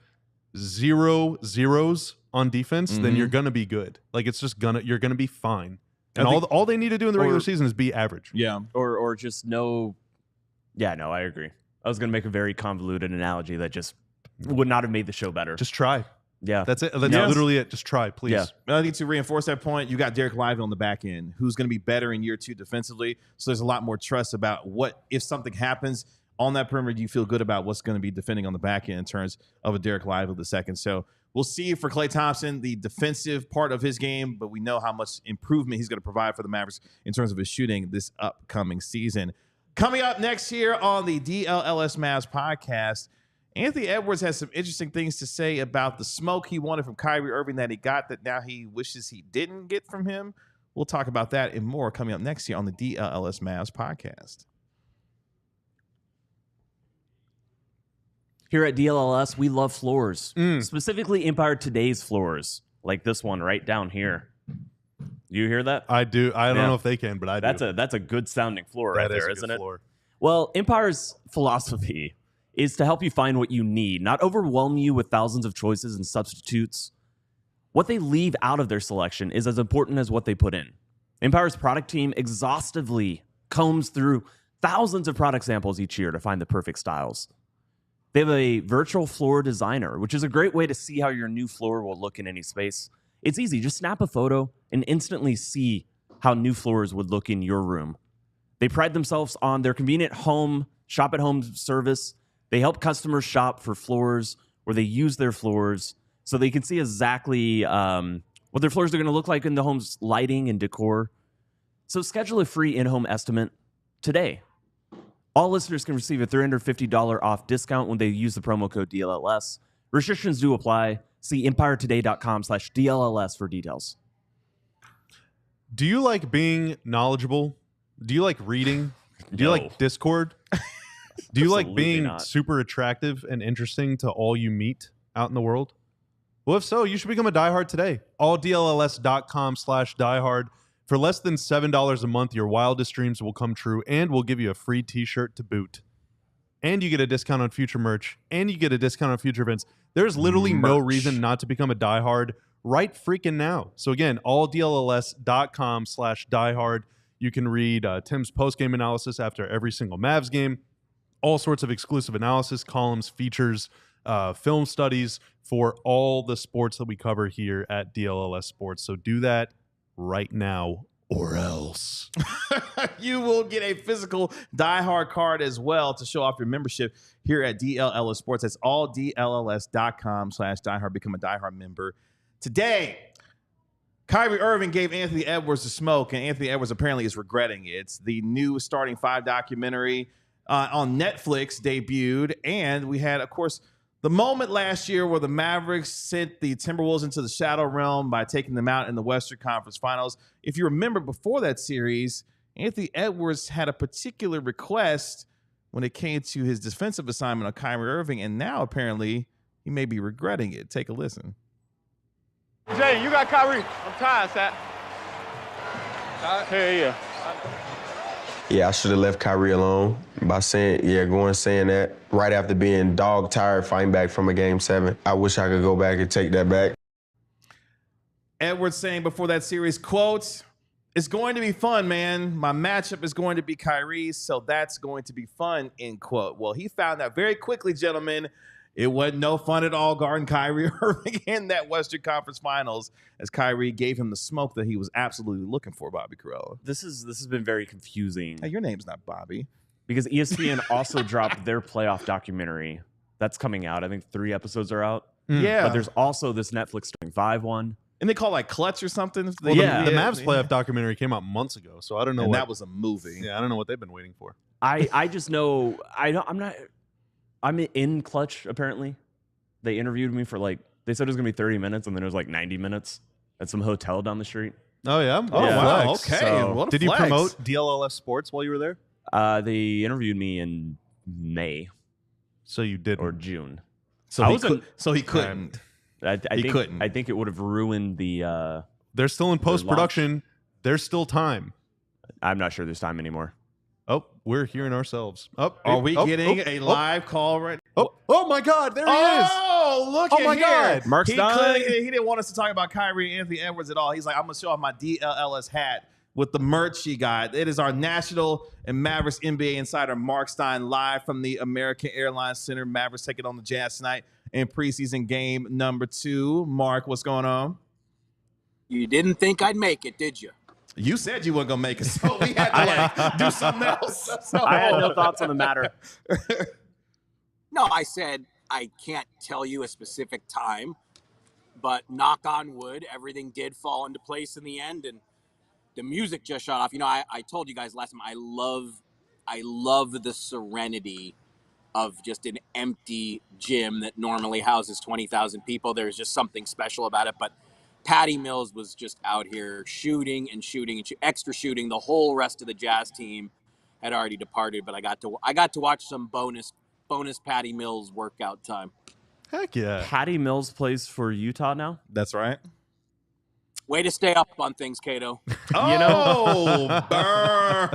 Speaker 2: 0 zeros on defense, then you're going to be good. Like, it's just you're going to be fine. And all they need to do in the regular season is be average.
Speaker 1: Yeah.
Speaker 3: Or just know. Yeah, no, I agree. I was going to make a very convoluted analogy that just would not have made the show better.
Speaker 2: Just try.
Speaker 3: Yeah.
Speaker 2: That's it. That's literally it. Just try, please.
Speaker 3: Yeah.
Speaker 1: I think to reinforce that point, you got Derek Lively on the back end, who's going to be better in year 2 defensively. So there's a lot more trust about what, if something happens on that perimeter, you feel good about what's going to be defending on the back end in terms of a Derek Lively the second. So we'll see for Klay Thompson, the defensive part of his game, but we know how much improvement he's going to provide for the Mavericks in terms of his shooting this upcoming season. Coming up next here on the DLLS Mavs podcast, Anthony Edwards has some interesting things to say about the smoke he wanted from Kyrie Irving that he got that now he wishes he didn't get from him. We'll talk about that and more coming up next year on the DLLS Mavs podcast.
Speaker 3: Here at DLLS, we love floors, specifically Empire Today's floors, like this one right down here. You hear that?
Speaker 2: I do. I don't know if they can, but I do.
Speaker 3: That's a good sounding floor right there, isn't it?
Speaker 2: Floor.
Speaker 3: Well, Empire's philosophy is to help you find what you need, not overwhelm you with thousands of choices and substitutes. What they leave out of their selection is as important as what they put in. Empire's product team exhaustively combs through thousands of product samples each year to find the perfect styles. They have a virtual floor designer, which is a great way to see how your new floor will look in any space. It's easy. Just snap a photo and instantly see how new floors would look in your room. They pride themselves on their convenient shop-at-home service. They help customers shop for floors where they use their floors so they can see exactly what their floors are going to look like in the home's lighting and decor. So schedule a free in-home estimate today. All listeners can receive a $350 off discount when they use the promo code DLLS. Restrictions do apply. See empiretoday.com/DLLS for details.
Speaker 2: Do you like being knowledgeable? Do you like reading? Do you like Discord? Do you like being super attractive and interesting to all you meet out in the world? Well, if so, you should become a diehard today. alldlls.com/diehard. For less than $7 a month, your wildest dreams will come true, and we'll give you a free t-shirt to boot. And you get a discount on future merch, and you get a discount on future events. There's literally no reason not to become a diehard right freaking now. So again, alldlls.com/diehard. You can read Tim's post-game analysis after every single Mavs game, all sorts of exclusive analysis, columns, features, film studies for all the sports that we cover here at DLLS Sports. So do that right now, or else.
Speaker 1: You will get a physical diehard card as well to show off your membership here at DLLS Sports. That's alldlls.com/diehard. Become a diehard member today. Kyrie Irving gave Anthony Edwards the smoke, and Anthony Edwards apparently is regretting it. It's the new Starting 5 documentary on Netflix debuted, and we had, of course, the moment last year where the Mavericks sent the Timberwolves into the shadow realm by taking them out in the Western Conference Finals. If you remember before that series, Anthony Edwards had a particular request when it came to his defensive assignment on Kyrie Irving, and now apparently he may be regretting it. Take a listen.
Speaker 4: Jay, you got Kyrie. I'm tired, Sat. Yeah.
Speaker 5: Yeah, I should have left Kyrie alone by saying that right after being dog tired fighting back from a Game 7. I wish I could go back and take that back.
Speaker 1: Edwards saying before that series, quote, "It's going to be fun, man. My matchup is going to be Kyrie, so that's going to be fun," end quote. Well, he found out very quickly, gentlemen, it wasn't no fun at all guarding Kyrie Irving in that Western Conference Finals, as Kyrie gave him the smoke that he was absolutely looking for, Bobby Carrello.
Speaker 3: This has been very confusing.
Speaker 1: Hey, your name's not Bobby.
Speaker 3: Because ESPN also dropped their playoff documentary. That's coming out. I think 3 episodes are out.
Speaker 1: Yeah.
Speaker 3: But there's also this Netflix Starting 5 one.
Speaker 1: And they call it like Clutch or something.
Speaker 2: Well, the Mavs playoff documentary came out months ago, so I don't know.
Speaker 1: And that was a movie.
Speaker 2: Yeah, I don't know what they've been waiting for.
Speaker 3: I just know I'm in Clutch, apparently. They interviewed me for they said it was going to be 30 minutes, and then it was 90 minutes at some hotel down the street.
Speaker 2: Oh, yeah?
Speaker 1: Oh,
Speaker 2: yeah.
Speaker 1: Wow. Okay.
Speaker 3: So,
Speaker 2: did you promote DLLS Sports while you were there?
Speaker 3: They interviewed me in May.
Speaker 2: So you did.
Speaker 3: Or June.
Speaker 1: So he couldn't.
Speaker 3: I think it would have ruined the.
Speaker 2: They're still in post-production. There's still time.
Speaker 3: I'm not sure there's time anymore.
Speaker 2: Oh, we're hearing ourselves.
Speaker 1: Are we getting a live call right?
Speaker 2: Oh my God, there he is.
Speaker 1: Oh, look at
Speaker 2: my God.
Speaker 3: Marc Stein.
Speaker 1: He didn't want us to talk about Kyrie and Anthony Edwards at all. He's like, I'm going to show off my DLLS hat with the merch he got. It is our National and Mavericks NBA insider, Marc Stein, live from the American Airlines Center. Mavericks taking on the Jazz tonight in preseason game number 2. Mark, what's going on?
Speaker 6: You didn't think I'd make it, did you?
Speaker 1: You said you weren't going to make it, so we had to do something else.
Speaker 3: I had no thoughts on the matter.
Speaker 6: No, I said I can't tell you a specific time, but knock on wood, everything did fall into place in the end, and the music just shut off. You know, I told you guys last time, I love the serenity of just an empty gym that normally houses 20,000 people. There's just something special about it, but Patty Mills was just out here shooting and extra shooting. The whole rest of the Jazz team had already departed, but I got to watch some bonus Patty Mills workout time.
Speaker 2: Heck yeah.
Speaker 3: Patty Mills plays for Utah now?
Speaker 1: That's right.
Speaker 6: Way to stay up on things, Cato.
Speaker 1: Oh, burn.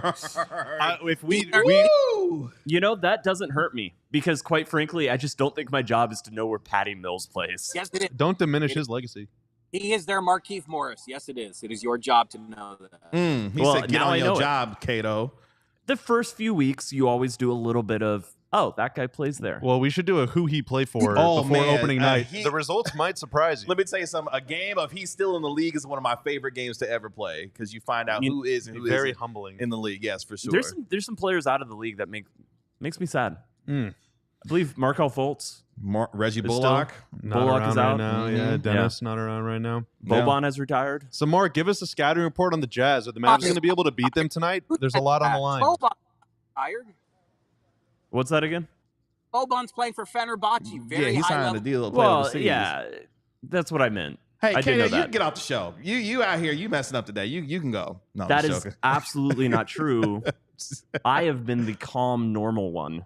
Speaker 3: That doesn't hurt me because, quite frankly, I just don't think my job is to know where Patty Mills plays.
Speaker 6: Yes, it is.
Speaker 2: Don't diminish his legacy.
Speaker 6: He is their Markieff Morris. Yes, it is. It is your job to know that.
Speaker 1: He said, get on your job, Cato.
Speaker 3: The first few weeks, you always do a little bit of, oh, that guy plays there.
Speaker 2: Well, we should do a who he play for before opening night. The results might surprise you.
Speaker 1: Let me tell you something. A game of he's still in the league is one of my favorite games to ever play because you find out who is and who
Speaker 2: very
Speaker 1: isn't
Speaker 2: humbling
Speaker 1: in the league. Yes, for sure.
Speaker 3: There's some players out of the league that makes me sad. I believe Markelle Fultz.
Speaker 1: Reggie Bullock.
Speaker 3: Bullock is out.
Speaker 2: Right now. Yeah, Dennis not around right now.
Speaker 3: Boban has retired.
Speaker 2: So, Mark, give us a scouting report on the Jazz. Are the Mavs going to be able to beat them tonight? There's a lot on the line.
Speaker 6: Boban tired.
Speaker 3: What's that again?
Speaker 6: Boban's playing for Fenerbahce. Very
Speaker 1: he's
Speaker 6: high
Speaker 1: signed
Speaker 6: level.
Speaker 1: a deal to play overseas.
Speaker 3: Yeah, that's what I meant.
Speaker 1: Hey,
Speaker 3: I
Speaker 1: Kato,
Speaker 3: know
Speaker 1: you
Speaker 3: that.
Speaker 1: can get off the show. You out here, you messing up today. You can go. No,
Speaker 3: that is absolutely not true. I have been the calm, normal one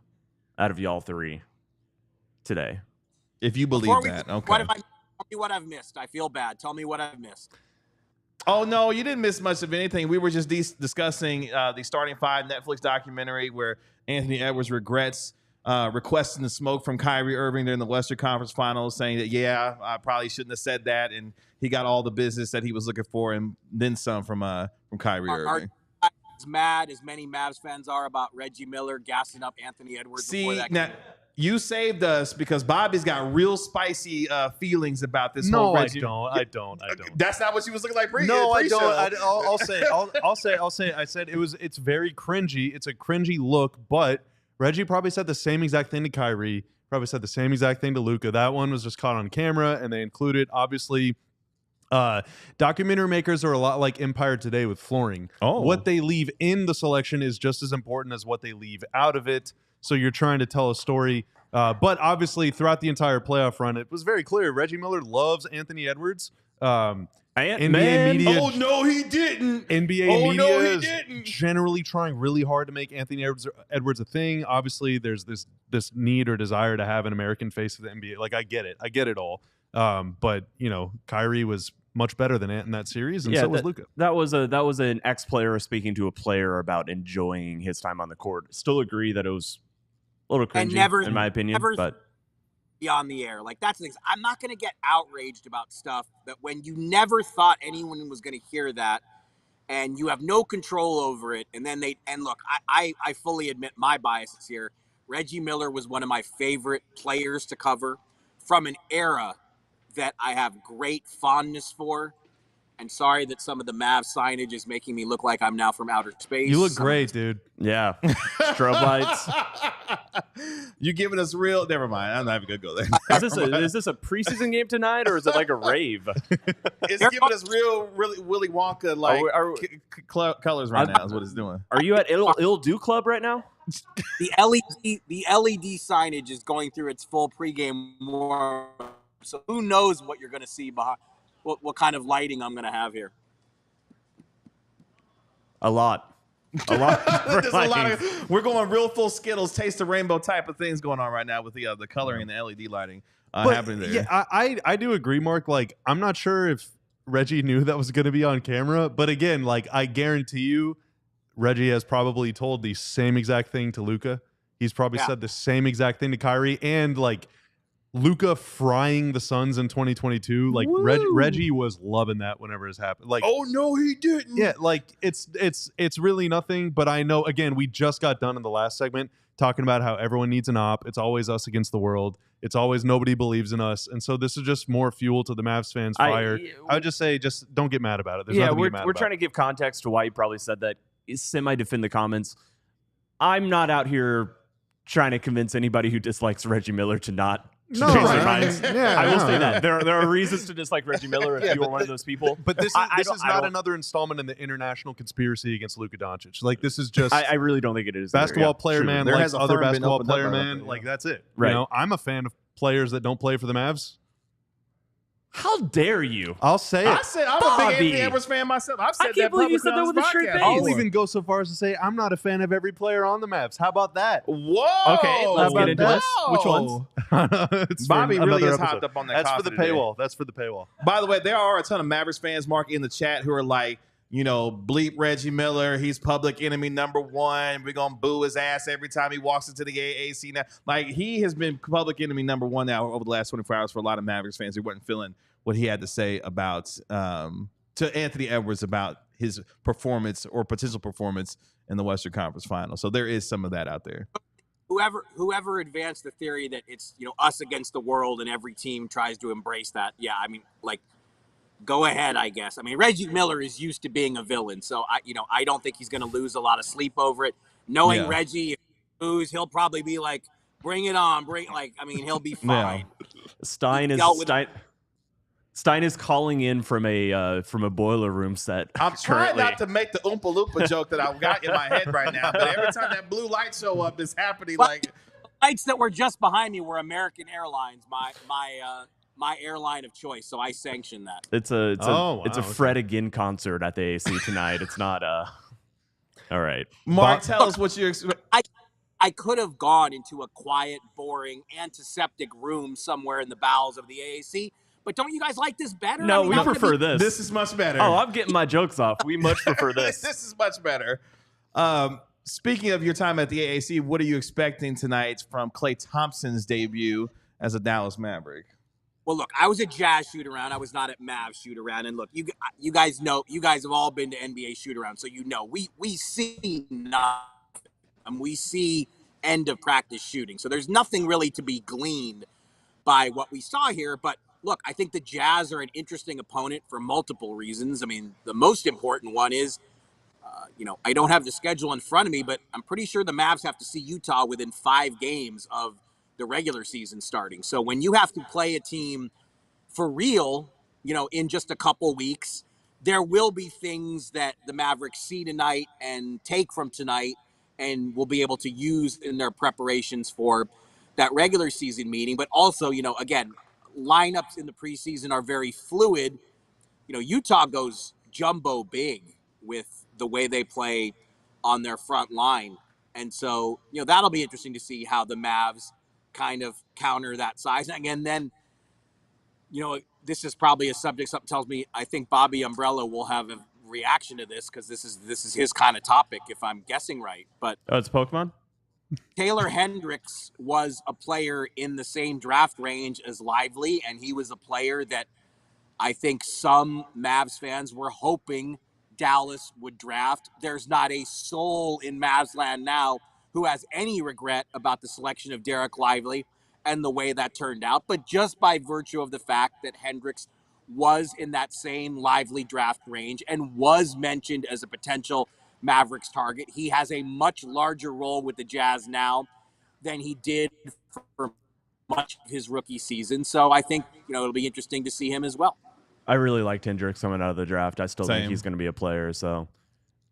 Speaker 3: out of y'all three today.
Speaker 1: If you believe that, okay.
Speaker 6: Tell me what I've missed. I feel bad. Tell me what I've missed.
Speaker 1: Oh, no, you didn't miss much of anything. We were just discussing the Starting Five Netflix documentary where Anthony Edwards regrets requesting the smoke from Kyrie Irving during the Western Conference Finals, saying that, yeah, I probably shouldn't have said that, and he got all the business that he was looking for and then some from Kyrie Irving.
Speaker 6: Are as mad as many Mavs fans are about Reggie Miller gassing up Anthony Edwards before that game?
Speaker 1: You saved us because Bobby's got real spicy feelings about this whole Reggie.
Speaker 2: No, I don't.
Speaker 1: That's not what she was looking like.
Speaker 2: No, I don't. I'll say. I said it's very cringy. It's a cringy look, but Reggie probably said the same exact thing to Kyrie. Probably said the same exact thing to Luka. That one was just caught on camera, and they included obviously. Documentary makers are a lot like Empire Today with flooring. What they leave in the selection is just as important as what they leave out of it. So you're trying to tell a story. But obviously, throughout the entire playoff run, it was very clear Reggie Miller loves Anthony Edwards. NBA media.
Speaker 1: Oh, no, he didn't.
Speaker 2: NBA media is generally trying really hard to make Anthony Edwards a thing. Obviously, there's this need or desire to have an American face of the NBA. Like, I get it all. But, Kyrie was much better than Ant in that series, and so was Luka.
Speaker 3: That was an ex-player speaking to a player about enjoying his time on the court. Still agree that it was a little cringy, in my opinion. But
Speaker 6: be on the air. Like, that's the thing. I'm not going to get outraged about stuff that when you never thought anyone was going to hear that, and you have no control over it, and then look, I fully admit my biases here. Reggie Miller was one of my favorite players to cover from an era that I have great fondness for. And sorry that some of the Mavs signage is making me look like I'm now from outer space.
Speaker 2: You look great, dude.
Speaker 3: Yeah. Strobe lights.
Speaker 1: You giving us real... Never mind. I'm not even going to go there.
Speaker 3: Is this a preseason game tonight, or is it like a rave?
Speaker 1: It's giving us real, really Willy Wonka colors right now is what it's doing.
Speaker 3: Are you at Ill Do Club right now?
Speaker 6: The LED signage is going through its full pregame warm. So who knows what you're going to see behind, what kind of lighting I'm going to have here.
Speaker 3: A lot. A lot.
Speaker 1: We're going real full Skittles, taste the rainbow type of things going on right now with the coloring and the LED lighting happening there.
Speaker 2: Yeah, I do agree, Mark. Like, I'm not sure if Reggie knew that was going to be on camera, but again, like, I guarantee you, Reggie has probably told the same exact thing to Luka. He's probably said the same exact thing to Kyrie, and like Luka frying the Suns in 2022. Like Reggie was loving that whenever it's happened. Like,
Speaker 1: oh no, he didn't.
Speaker 2: Yeah, like it's really nothing. But I know, again, we just got done in the last segment talking about how everyone needs an op. It's always us against the world. It's always nobody believes in us. And so this is just more fuel to the Mavs fans' fire. I would just say, just don't get mad about it. There's nothing to get mad
Speaker 3: we're
Speaker 2: about.
Speaker 3: trying to give context to why you probably said that. Semi-defend the comments. I'm not out here trying to convince anybody who dislikes Reggie Miller to not change their minds.
Speaker 2: Yeah,
Speaker 3: I will say that there are reasons to dislike Reggie Miller if you are one of those people.
Speaker 2: But this is not another installment in the international conspiracy against Luka-Doncic. Like, this is just
Speaker 3: I really don't think it is.
Speaker 2: basketball player man
Speaker 1: There
Speaker 2: likes
Speaker 1: has a
Speaker 2: other
Speaker 1: firm been
Speaker 2: basketball
Speaker 1: opened up
Speaker 2: player
Speaker 1: by
Speaker 2: man.
Speaker 1: that,
Speaker 2: Like, that's it.
Speaker 3: Right.
Speaker 2: You know, I'm a fan of players that don't play for the Mavs.
Speaker 3: How dare you?
Speaker 2: I'll say it.
Speaker 1: I said I'm a big
Speaker 3: Bobby.
Speaker 1: Anthony Edwards fan myself. I've said
Speaker 3: I can't believe you said that
Speaker 1: publicly
Speaker 3: with a
Speaker 1: on
Speaker 3: straight
Speaker 1: this
Speaker 3: face.
Speaker 1: podcast.
Speaker 2: I'll even go so far as to say I'm not a fan of every player on the Mavs. How about that?
Speaker 1: Whoa.
Speaker 3: Okay, let's get into this. Which ones?
Speaker 2: It's
Speaker 1: Bobby
Speaker 2: for
Speaker 1: really
Speaker 2: another
Speaker 1: is hopped
Speaker 2: episode.
Speaker 1: up on that
Speaker 2: That's for
Speaker 1: coffee
Speaker 2: the
Speaker 1: today.
Speaker 2: paywall. That's for the paywall.
Speaker 1: By the way, there are a ton of Mavericks fans, Mark, in the chat who are like, you know, bleep Reggie Miller. He's public enemy number one. We're going to boo his ass every time he walks into the AAC now. Like, he has been public enemy number one now over the last 24 hours for a lot of Mavericks fans who weren't feeling what he had to say about to Anthony Edwards about his performance or potential performance in the Western Conference Finals. So there is some of that out there.
Speaker 6: Whoever advanced the theory that it's, you know, us against the world and every team tries to embrace that. Yeah, I mean, like, go ahead, I guess. I mean, Reggie Miller is used to being a villain, so I don't think he's going to lose a lot of sleep over it. Knowing Reggie, if he lose, he'll probably be like, "Bring it on, he'll be fine."
Speaker 3: Yeah. Stein is calling in from a boiler room set.
Speaker 1: I'm trying not to make the Oompa Loompa joke that I've got in my head right now, but every time that blue light show up, it's happening. Like,
Speaker 6: lights that were just behind me were American Airlines, my airline of choice, so I sanction that.
Speaker 3: It's a Fred Again concert at the AAC tonight. It's not all right.
Speaker 1: Mark, tell us what you expect.
Speaker 6: I could have gone into a quiet, boring, antiseptic room somewhere in the bowels of the AAC, but don't you guys like this better?
Speaker 3: No, we prefer this.
Speaker 1: This is much better.
Speaker 3: Oh, I'm getting my jokes off. We much prefer this.
Speaker 1: This is much better. Speaking of your time at the AAC, what are you expecting tonight from Klay Thompson's debut as a Dallas Maverick?
Speaker 6: Well, look, I was at Jazz shoot-around. I was not at Mavs shoot-around. And look, you guys know, you guys have all been to NBA shoot-around, so you know we see nothing. We see end-of-practice shooting. So there's nothing really to be gleaned by what we saw here. But look, I think the Jazz are an interesting opponent for multiple reasons. I mean, the most important one is, I don't have the schedule in front of me, but I'm pretty sure the Mavs have to see Utah within 5 games of the regular season starting. So when you have to play a team for real, in just a couple weeks, there will be things that the Mavericks see tonight and take from tonight and will be able to use in their preparations for that regular season meeting. But also, again, lineups in the preseason are very fluid. Utah goes jumbo big with the way they play on their front line. And so, that'll be interesting to see how the Mavs kind of counter that size. And again, then, this is probably a subject, something tells me, I think Bobby Umbrella will have a reaction to this because this is his kind of topic, if I'm guessing right. But
Speaker 3: it's Pokemon?
Speaker 6: Taylor Hendricks was a player in the same draft range as Lively, and he was a player that I think some Mavs fans were hoping Dallas would draft. There's not a soul in Mavs land now who has any regret about the selection of Derek Lively and the way that turned out. But just by virtue of the fact that Hendricks was in that same Lively draft range and was mentioned as a potential Mavericks target, he has a much larger role with the Jazz now than he did for much of his rookie season. So I think, it'll be interesting to see him as well.
Speaker 3: I really liked Hendricks coming out of the draft. I still think he's going to be a player. So,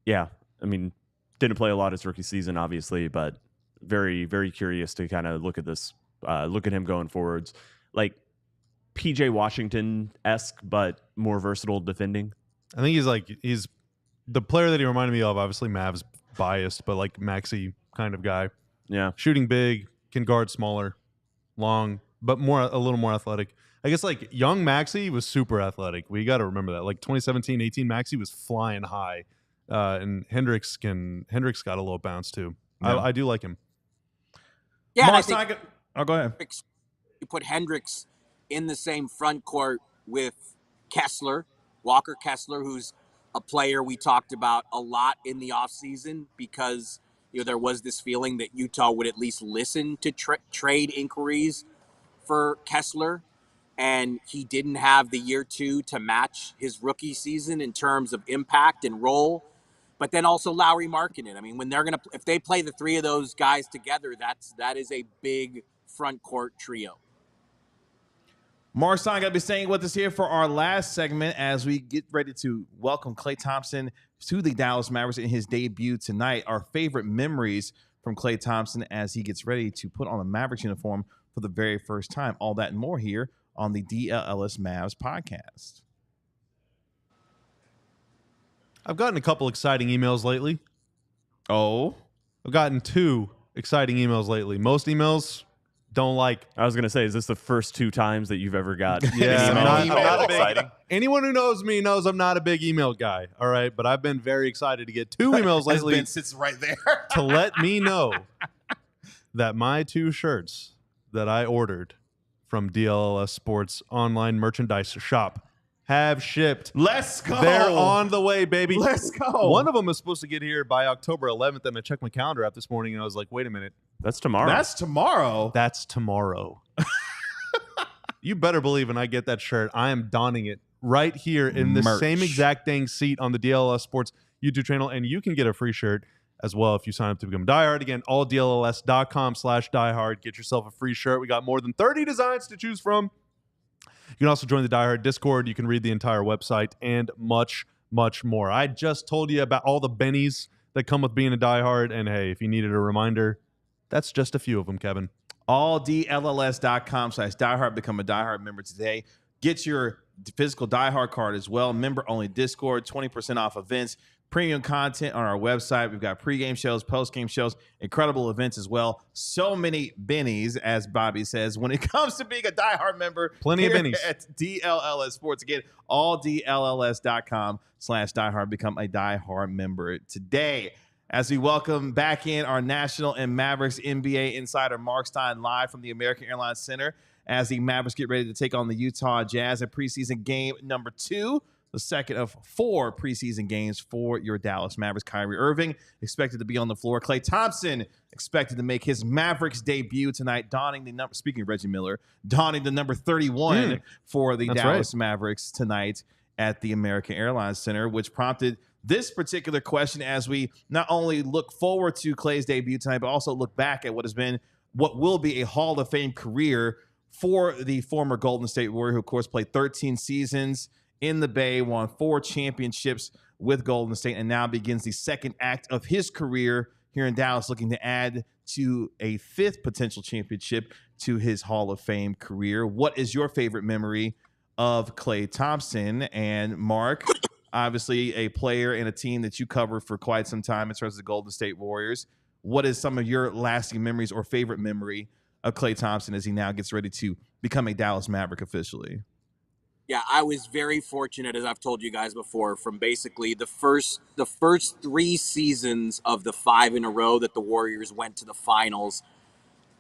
Speaker 3: yeah, I mean, didn't play a lot his rookie season, obviously, but very, very curious to kind of look at this, look at him going forwards. Like PJ Washington-esque, but more versatile defending.
Speaker 2: I think he's the player that he reminded me of, obviously Mavs biased, but like Maxey kind of guy.
Speaker 3: Yeah.
Speaker 2: Shooting big, can guard smaller, long, but a little more athletic. I guess like young Maxey was super athletic. We got to remember that. Like 2017, 18, Maxey was flying high. And Hendricks got a little bounce too. Yeah. I do like him.
Speaker 6: Yeah,
Speaker 1: Marc Stein, go ahead.
Speaker 6: You put Hendricks in the same front court with Kessler, Walker Kessler, who's a player we talked about a lot in the offseason because there was this feeling that Utah would at least listen to trade inquiries for Kessler. And he didn't have the year 2 to match his rookie season in terms of impact and role. But then also Lauri Markkanen. I mean, when if they play the 3 of those guys together, that is a big front court trio.
Speaker 1: Marc Stein going to be staying with us here for our last segment as we get ready to welcome Klay Thompson to the Dallas Mavericks in his debut tonight. Our favorite memories from Klay Thompson as he gets ready to put on a Mavericks uniform for the very first time. All that and more here on the DLLS Mavs podcast.
Speaker 2: I've gotten a couple exciting emails lately.
Speaker 1: Oh?
Speaker 2: I've gotten 2 exciting emails lately. Most emails don't like.
Speaker 3: I was going to say, is this the first 2 times that you've ever got?
Speaker 2: Yeah, I'm not a big,
Speaker 3: exciting.
Speaker 2: Anyone who knows me knows I'm not a big email guy. All right, but I've been very excited to get 2 emails lately.
Speaker 1: Ben sits right there
Speaker 2: to let me know that my 2 shirts that I ordered from DLLS Sports online merchandise shop have shipped.
Speaker 1: Let's go.
Speaker 2: They're on the way, baby.
Speaker 1: Let's go.
Speaker 2: One of them is supposed to get here by October 11th, and I checked my calendar app this morning, and I was like, wait a minute.
Speaker 3: That's tomorrow.
Speaker 1: That's tomorrow.
Speaker 2: That's tomorrow. You better believe when I get that shirt, I am donning it right here in the same exact dang seat on the DLLS Sports YouTube channel, and you can get a free shirt as well if you sign up to become a diehard. Again, alldlls.com/diehard. Get yourself a free shirt. We got more than 30 designs to choose from. You can also join the diehard Discord. You can read the entire website and much, much more. I just told you about all the bennies that come with being a diehard, and hey, if you needed a reminder, that's just a few of them, Kevin.
Speaker 1: alldlls.com/diehard. Become a diehard member today. Get your physical diehard card as well. Member-only Discord, 20% off events, premium content on our website. We've got pregame shows, postgame shows, incredible events as well. So many bennies, as Bobby says, when it comes to being a diehard member.
Speaker 2: Plenty of bennies.
Speaker 1: At DLLS Sports. Again, alldlls.com/diehard. Become a diehard member today. As we welcome back in our National and Mavericks NBA insider Marc Stein live from the American Airlines Center as the Mavericks get ready to take on the Utah Jazz in preseason game number 2. The second of 4 preseason games for your Dallas Mavericks. Kyrie Irving expected to be on the floor. Klay Thompson expected to make his Mavericks debut tonight, donning the number, speaking of Reggie Miller, donning the number 31 for the Dallas Mavericks tonight at the American Airlines Center, which prompted this particular question as we not only look forward to Klay's debut tonight, but also look back at what will be a Hall of Fame career for the former Golden State Warrior, who of course played 13 seasons in the Bay, won 4 championships with Golden State, and now begins the second act of his career here in Dallas, looking to add to a 5th potential championship to his Hall of Fame career. What is your favorite memory of Klay Thompson? And Mark, obviously a player and a team that you covered for quite some time in terms of the Golden State Warriors. What is some of your lasting memories or favorite memory of Klay Thompson as he now gets ready to become a Dallas Maverick officially?
Speaker 6: Yeah, I was very fortunate, as I've told you guys before, from basically the first 3 seasons of the 5 in a row that the Warriors went to the finals.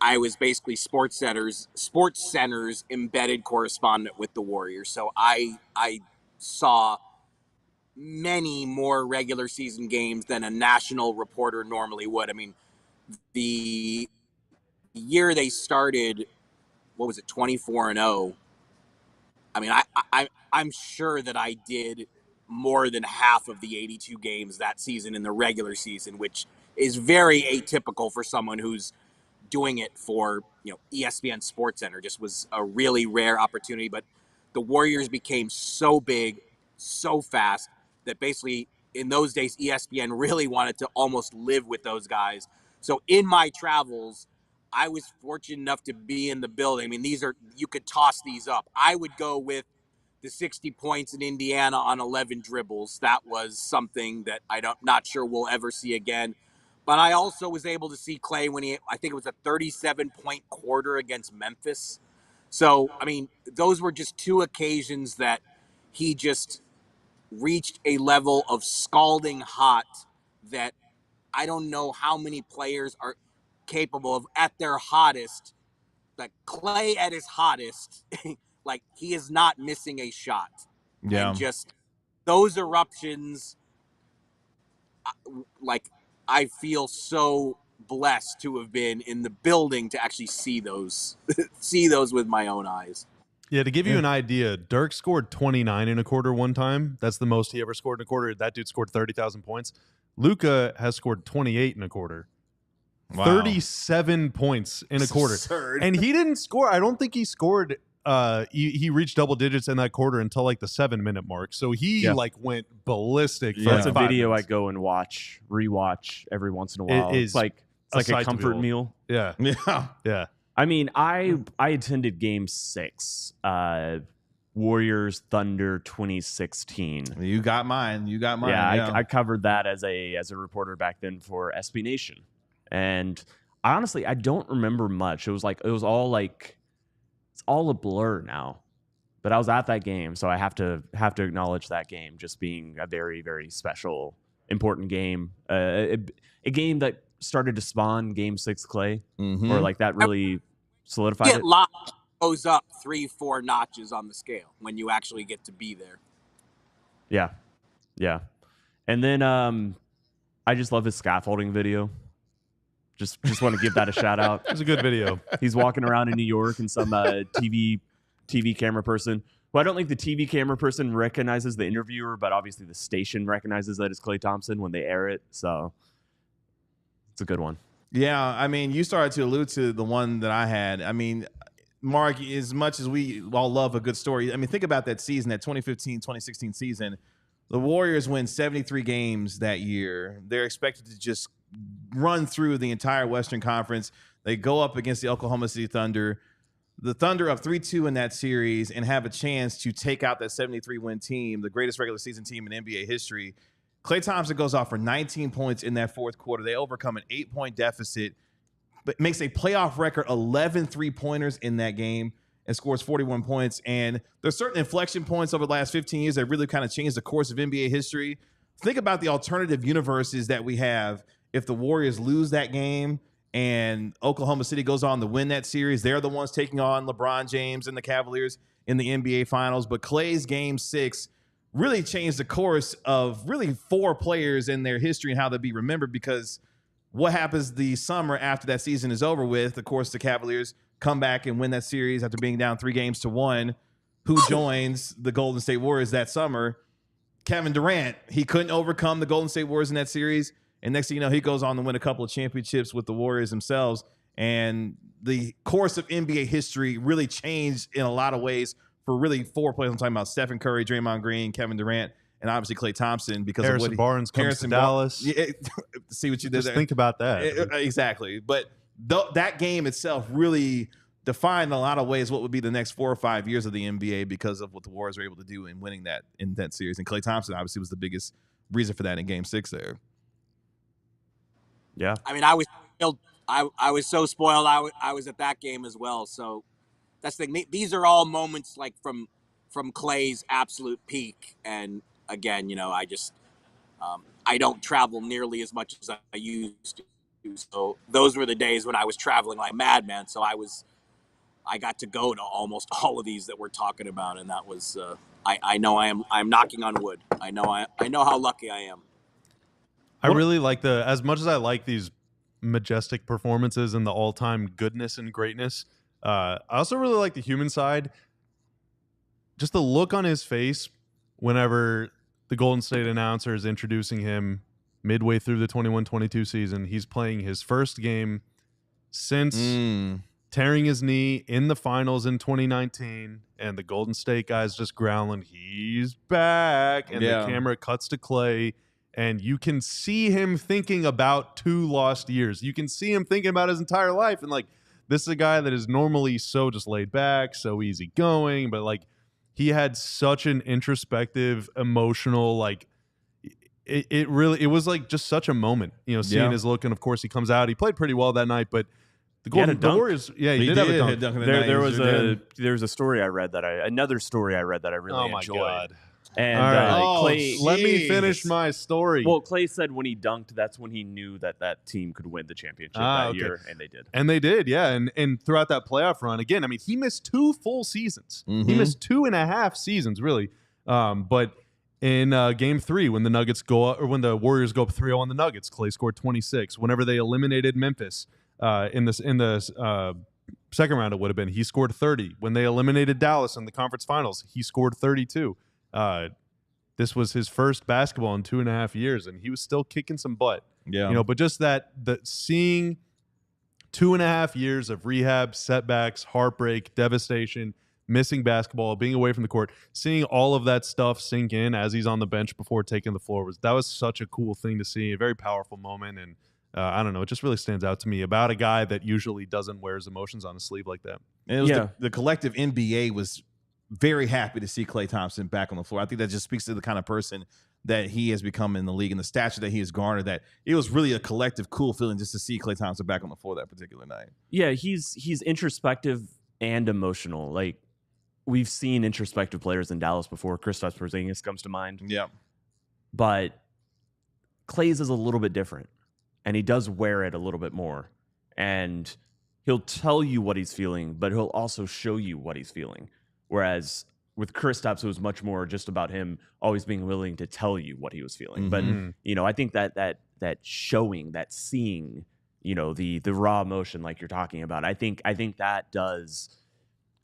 Speaker 6: I was basically Sports Center's embedded correspondent with the Warriors. So I saw many more regular season games than a national reporter normally would. I mean, the year they started, 24-0. I mean, I'm sure that I did more than half of the 82 games that season in the regular season, which is very atypical for someone who's doing it for, ESPN Sports Center. Just was a really rare opportunity. But the Warriors became so big, so fast, that basically in those days, ESPN really wanted to almost live with those guys. So in my travels, I was fortunate enough to be in the building. I mean, you could toss these up. I would go with the 60 points in Indiana on 11 dribbles. That was something that not sure we'll ever see again. But I also was able to see Klay when I think it was a 37-point quarter against Memphis. So, I mean, those were just two occasions that he just reached a level of scalding hot that I don't know how many players are capable of at their hottest. Like Klay at his hottest, like he is not missing a shot.
Speaker 1: Yeah.
Speaker 6: And just those eruptions, like I feel so blessed to have been in the building to actually see those with my own eyes.
Speaker 2: Yeah, to give you an idea, Dirk scored 29 in a quarter one time. That's the most he ever scored in a quarter. That dude scored 30,000 points. Luka has scored 28 in a quarter. Wow. 37 points in a quarter.
Speaker 1: Absurd.
Speaker 2: And he didn't score. I don't think he scored. He reached double digits in that quarter until like the 7-minute mark. So he like went ballistic.
Speaker 3: Yeah. That's a video I go and rewatch every once in a while. It's like a comfort meal.
Speaker 2: Yeah.
Speaker 1: Yeah.
Speaker 2: Yeah.
Speaker 3: I mean, I attended Game 6, Warriors Thunder 2016.
Speaker 1: You got mine.
Speaker 3: Yeah, I covered that as a reporter back then for SB Nation, and I don't remember much. It's all a blur now. But I was at that game, so I have to acknowledge that game just being a very, very special, important game. A game that started to spawn Game 6 Klay, or like that really solidified it.
Speaker 6: Goes up 3-4 notches on the scale when you actually get to be there.
Speaker 3: Yeah. And then I just love his scaffolding video. Just want to give that a shout out.
Speaker 2: It's a good video.
Speaker 3: He's walking around in New York and some TV camera person. Well, I don't think the TV camera person recognizes the interviewer, but obviously the station recognizes that it's Klay Thompson when they air it. So it's a good one.
Speaker 1: Yeah, I mean, you started to allude to the one that I had. I mean, Mark, as much as we all love a good story, I mean, think about that season, that 2015-2016 season. The Warriors win 73 games that year. They're expected to just run through the entire Western Conference. They go up against the Oklahoma City Thunder. The Thunder up 3-2 in that series and have a chance to take out that 73-win team, the greatest regular season team in NBA history. Klay Thompson goes off for 19 points in that fourth quarter. They overcome an 8-point deficit, but makes a playoff record 11 3-pointers in that game and scores 41 points. And there's certain inflection points over the last 15 years that really kind of changed the course of NBA history. Think about the alternative universes that we have if the Warriors lose that game and Oklahoma City goes on to win that series. They're the ones taking on LeBron James and the Cavaliers in the NBA Finals. But Klay's Game 6 really changed the course of really 4 players in their history and how they'll be remembered, because what happens the summer after that season is over with? Of course, the Cavaliers come back and win that series after being down 3-1. Who joins the Golden State Warriors that summer? Kevin Durant. He couldn't overcome the Golden State Warriors in that series. And next thing you know, he goes on to win a couple of championships with the Warriors themselves. And the course of NBA history really changed in a lot of ways for really 4 players. I'm talking about Stephen Curry, Draymond Green, Kevin Durant, and obviously Klay Thompson. Because
Speaker 2: Harrison Barnes comes to Dallas.
Speaker 1: See what you did there.
Speaker 2: Think about that.
Speaker 1: Exactly. But that game itself really defined in a lot of ways what would be the next 4 or 5 years of the NBA because of what the Warriors were able to do in winning that in that series. And Klay Thompson obviously was the biggest reason for that in Game 6 there.
Speaker 3: Yeah.
Speaker 6: I mean, I was so spoiled. I was at that game as well. So that's the thing. These are all moments like from Klay's absolute peak. And again, you know, I just I don't travel nearly as much as I used to. So those were the days when I was traveling like madman. So I got to go to almost all of these that we're talking about, and that was I know I'm knocking on wood. I know how lucky I am.
Speaker 2: I really like as much as I like these majestic performances and the all-time goodness and greatness, I also really like the human side. Just the look on his face whenever the Golden State announcer is introducing him midway through the 21-22 season. He's playing his first game since tearing his knee in the finals in 2019, and the Golden State guy's just growling, "He's back!" And the camera cuts to Klay, and you can see him thinking about 2 lost years. You can see him thinking about his entire life, and like, this is a guy that is normally so just laid back, so easygoing, but like, he had such an introspective, emotional, like it was like just such a moment, seeing his look. And of course he comes out, he played pretty well that night, but the Warriors, he did have a dunk.
Speaker 3: There's a story I read another story I read that I really enjoyed.
Speaker 2: God.
Speaker 3: And
Speaker 2: Klay, let me finish my story.
Speaker 3: Well, Klay said when he dunked, that's when he knew that team could win the championship that year, and they did.
Speaker 2: And they did, yeah. And throughout that playoff run, again, I mean, he missed 2 full seasons. He missed 2.5 seasons, really. But in Game 3, when the Nuggets go up, or when the Warriors go up 3-0 on the Nuggets, Klay scored 26. Whenever they eliminated Memphis in the second round, it would have been, he scored 30. When they eliminated Dallas in the conference finals, he scored 32. This was his first basketball in 2.5 years, and he was still kicking some butt.
Speaker 1: Yeah,
Speaker 2: but just the seeing 2.5 years of rehab, setbacks, heartbreak, devastation, missing basketball, being away from the court, seeing all of that stuff sink in as he's on the bench before taking the floor was such a cool thing to see, a very powerful moment. And I don't know, it just really stands out to me about a guy that usually doesn't wear his emotions on his sleeve like that.
Speaker 1: And it was the collective NBA was very happy to see Klay Thompson back on the floor. I think that just speaks to the kind of person that he has become in the league and the stature that he has garnered, that it was really a collective cool feeling just to see Klay Thompson back on the floor that particular night.
Speaker 3: Yeah, he's introspective and emotional. Like, we've seen introspective players in Dallas before. Kristaps Porzingis comes to mind.
Speaker 1: Yeah.
Speaker 3: But Klay's is a little bit different, and he does wear it a little bit more. And he'll tell you what he's feeling, but he'll also show you what he's feeling. Whereas with Kristaps, it was much more just about him always being willing to tell you what he was feeling. But I think that showing, that seeing, the raw emotion like you're talking about, I think that does.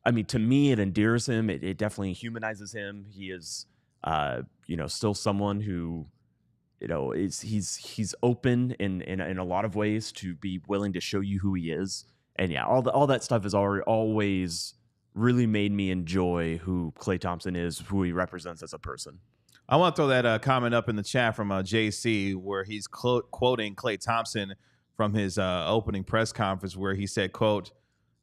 Speaker 3: I mean, to me, it endears him. It definitely humanizes him. He is, still someone who, he's open in a lot of ways to be willing to show you who he is. And yeah, all that stuff has always really made me enjoy who Klay Thompson is, who he represents as a person.
Speaker 1: I want to throw that comment up in the chat from JC, where he's quoting Klay Thompson from his opening press conference, where he said, quote,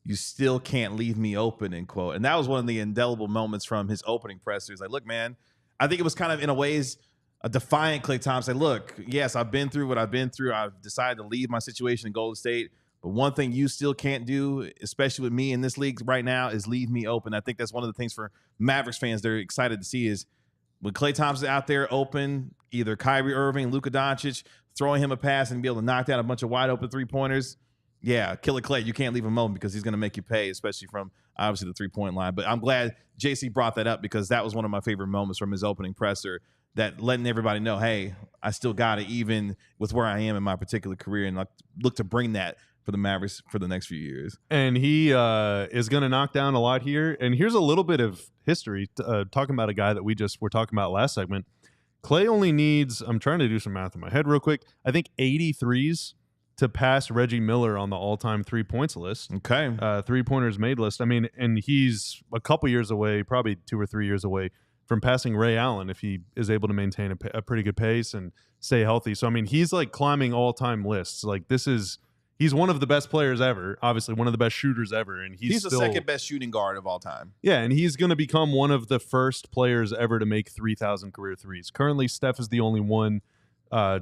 Speaker 1: "You still can't leave me open," end quote. And that was one of the indelible moments from his opening presser. He's like, look, man, I think it was kind of in a ways a defiant Klay Thompson. Look, yes, I've been through what I've been through. I've decided to leave my situation in Golden State. But one thing you still can't do, especially with me in this league right now, is leave me open. I think that's one of the things for Mavericks fans they're excited to see is when Klay Thompson out there open, either Kyrie Irving, lukadoncic, throwing him a pass and be able to knock down a bunch of wide open 3-pointers. Yeah, Killer Klay, you can't leave him open because he's going to make you pay, especially from obviously the 3-point line. But I'm glad JC brought that up because that was one of my favorite moments from his opening presser, that letting everybody know, hey, I still got it even with where I am in my particular career, and look to bring that for the Mavericks for the next few years.
Speaker 2: And he is going to knock down a lot here. And here's a little bit of history, talking about a guy that we just were talking about last segment. Klay only needs, I'm trying to do some math in my head real quick, I think 83s to pass Reggie Miller on the all-time 3-points list.
Speaker 1: Okay.
Speaker 2: 3-pointers made list. I mean, and he's a couple years away, probably 2 or 3 years away from passing Ray Allen if he is able to maintain a pretty good pace and stay healthy. So, I mean, he's like climbing all-time lists. Like, he's one of the best players ever, obviously one of the best shooters ever. And he's
Speaker 1: the second best shooting guard of all time.
Speaker 2: Yeah, and he's going to become one of the first players ever to make 3,000 career threes. Currently, Steph is the only one.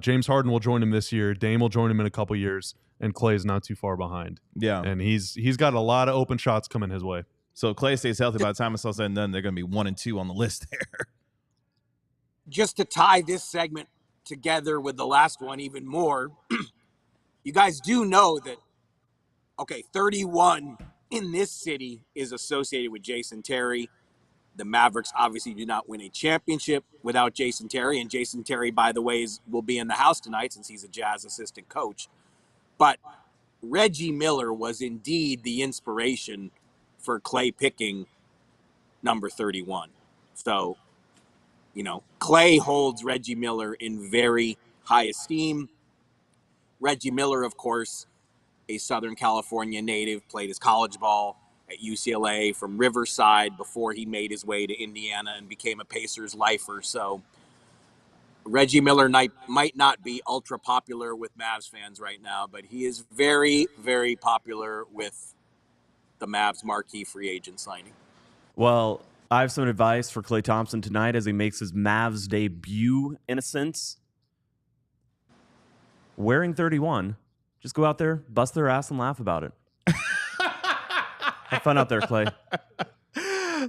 Speaker 2: James Harden will join him this year. Dame will join him in a couple years. And Klay's not too far behind.
Speaker 1: Yeah.
Speaker 2: And he's got a lot of open shots coming his way.
Speaker 1: So if Klay stays healthy, by the time it's all said and done, they're going to be 1 and 2 on the list there.
Speaker 6: Just to tie this segment together with the last one even more, you guys do know that, 31 in this city is associated with Jason Terry. The Mavericks obviously do not win a championship without Jason Terry. And Jason Terry, by the way, will be in the house tonight since he's a Jazz assistant coach. But Reggie Miller was indeed the inspiration for Klay picking number 31. So, Klay holds Reggie Miller in very high esteem. Reggie Miller, of course, a Southern California native, played his college ball at UCLA from Riverside before he made his way to Indiana and became a Pacers lifer. So Reggie Miller might not be ultra popular with Mavs fans right now, but he is very, very popular with the Mavs marquee free agent signing.
Speaker 3: Well, I have some advice for Klay Thompson tonight as he makes his Mavs debut, in a sense. Wearing 31, just go out there, bust their ass, and laugh about it. Have fun out there, Klay.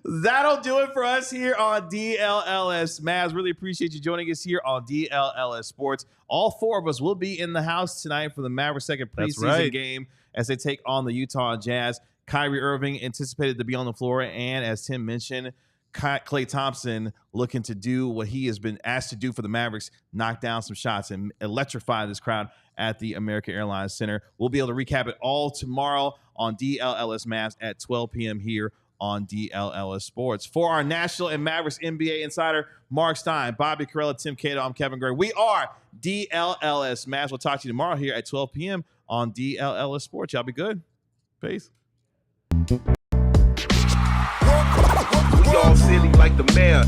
Speaker 1: That'll do it for us here on DLLS Mavs. Really appreciate you joining us here on DLLS Sports. All four of us will be in the house tonight for the Mavericks' second preseason game as they take on the Utah Jazz. Kyrie Irving anticipated to be on the floor, and as Tim mentioned, Klay Thompson looking to do what he has been asked to do for the Mavericks, knock down some shots and electrify this crowd at the American Airlines Center. We'll be able to recap it all tomorrow on DLLS Mavs at 12 p.m. here on DLLS Sports. For our National and Mavericks NBA insider, Marc Stein, Bobby Carella, Tim Cato, I'm Kevin Gray. We are DLLS Mavs. We'll talk to you tomorrow here at 12 p.m. on DLLS Sports. Y'all be good. Peace.
Speaker 7: We all silly like the mayor.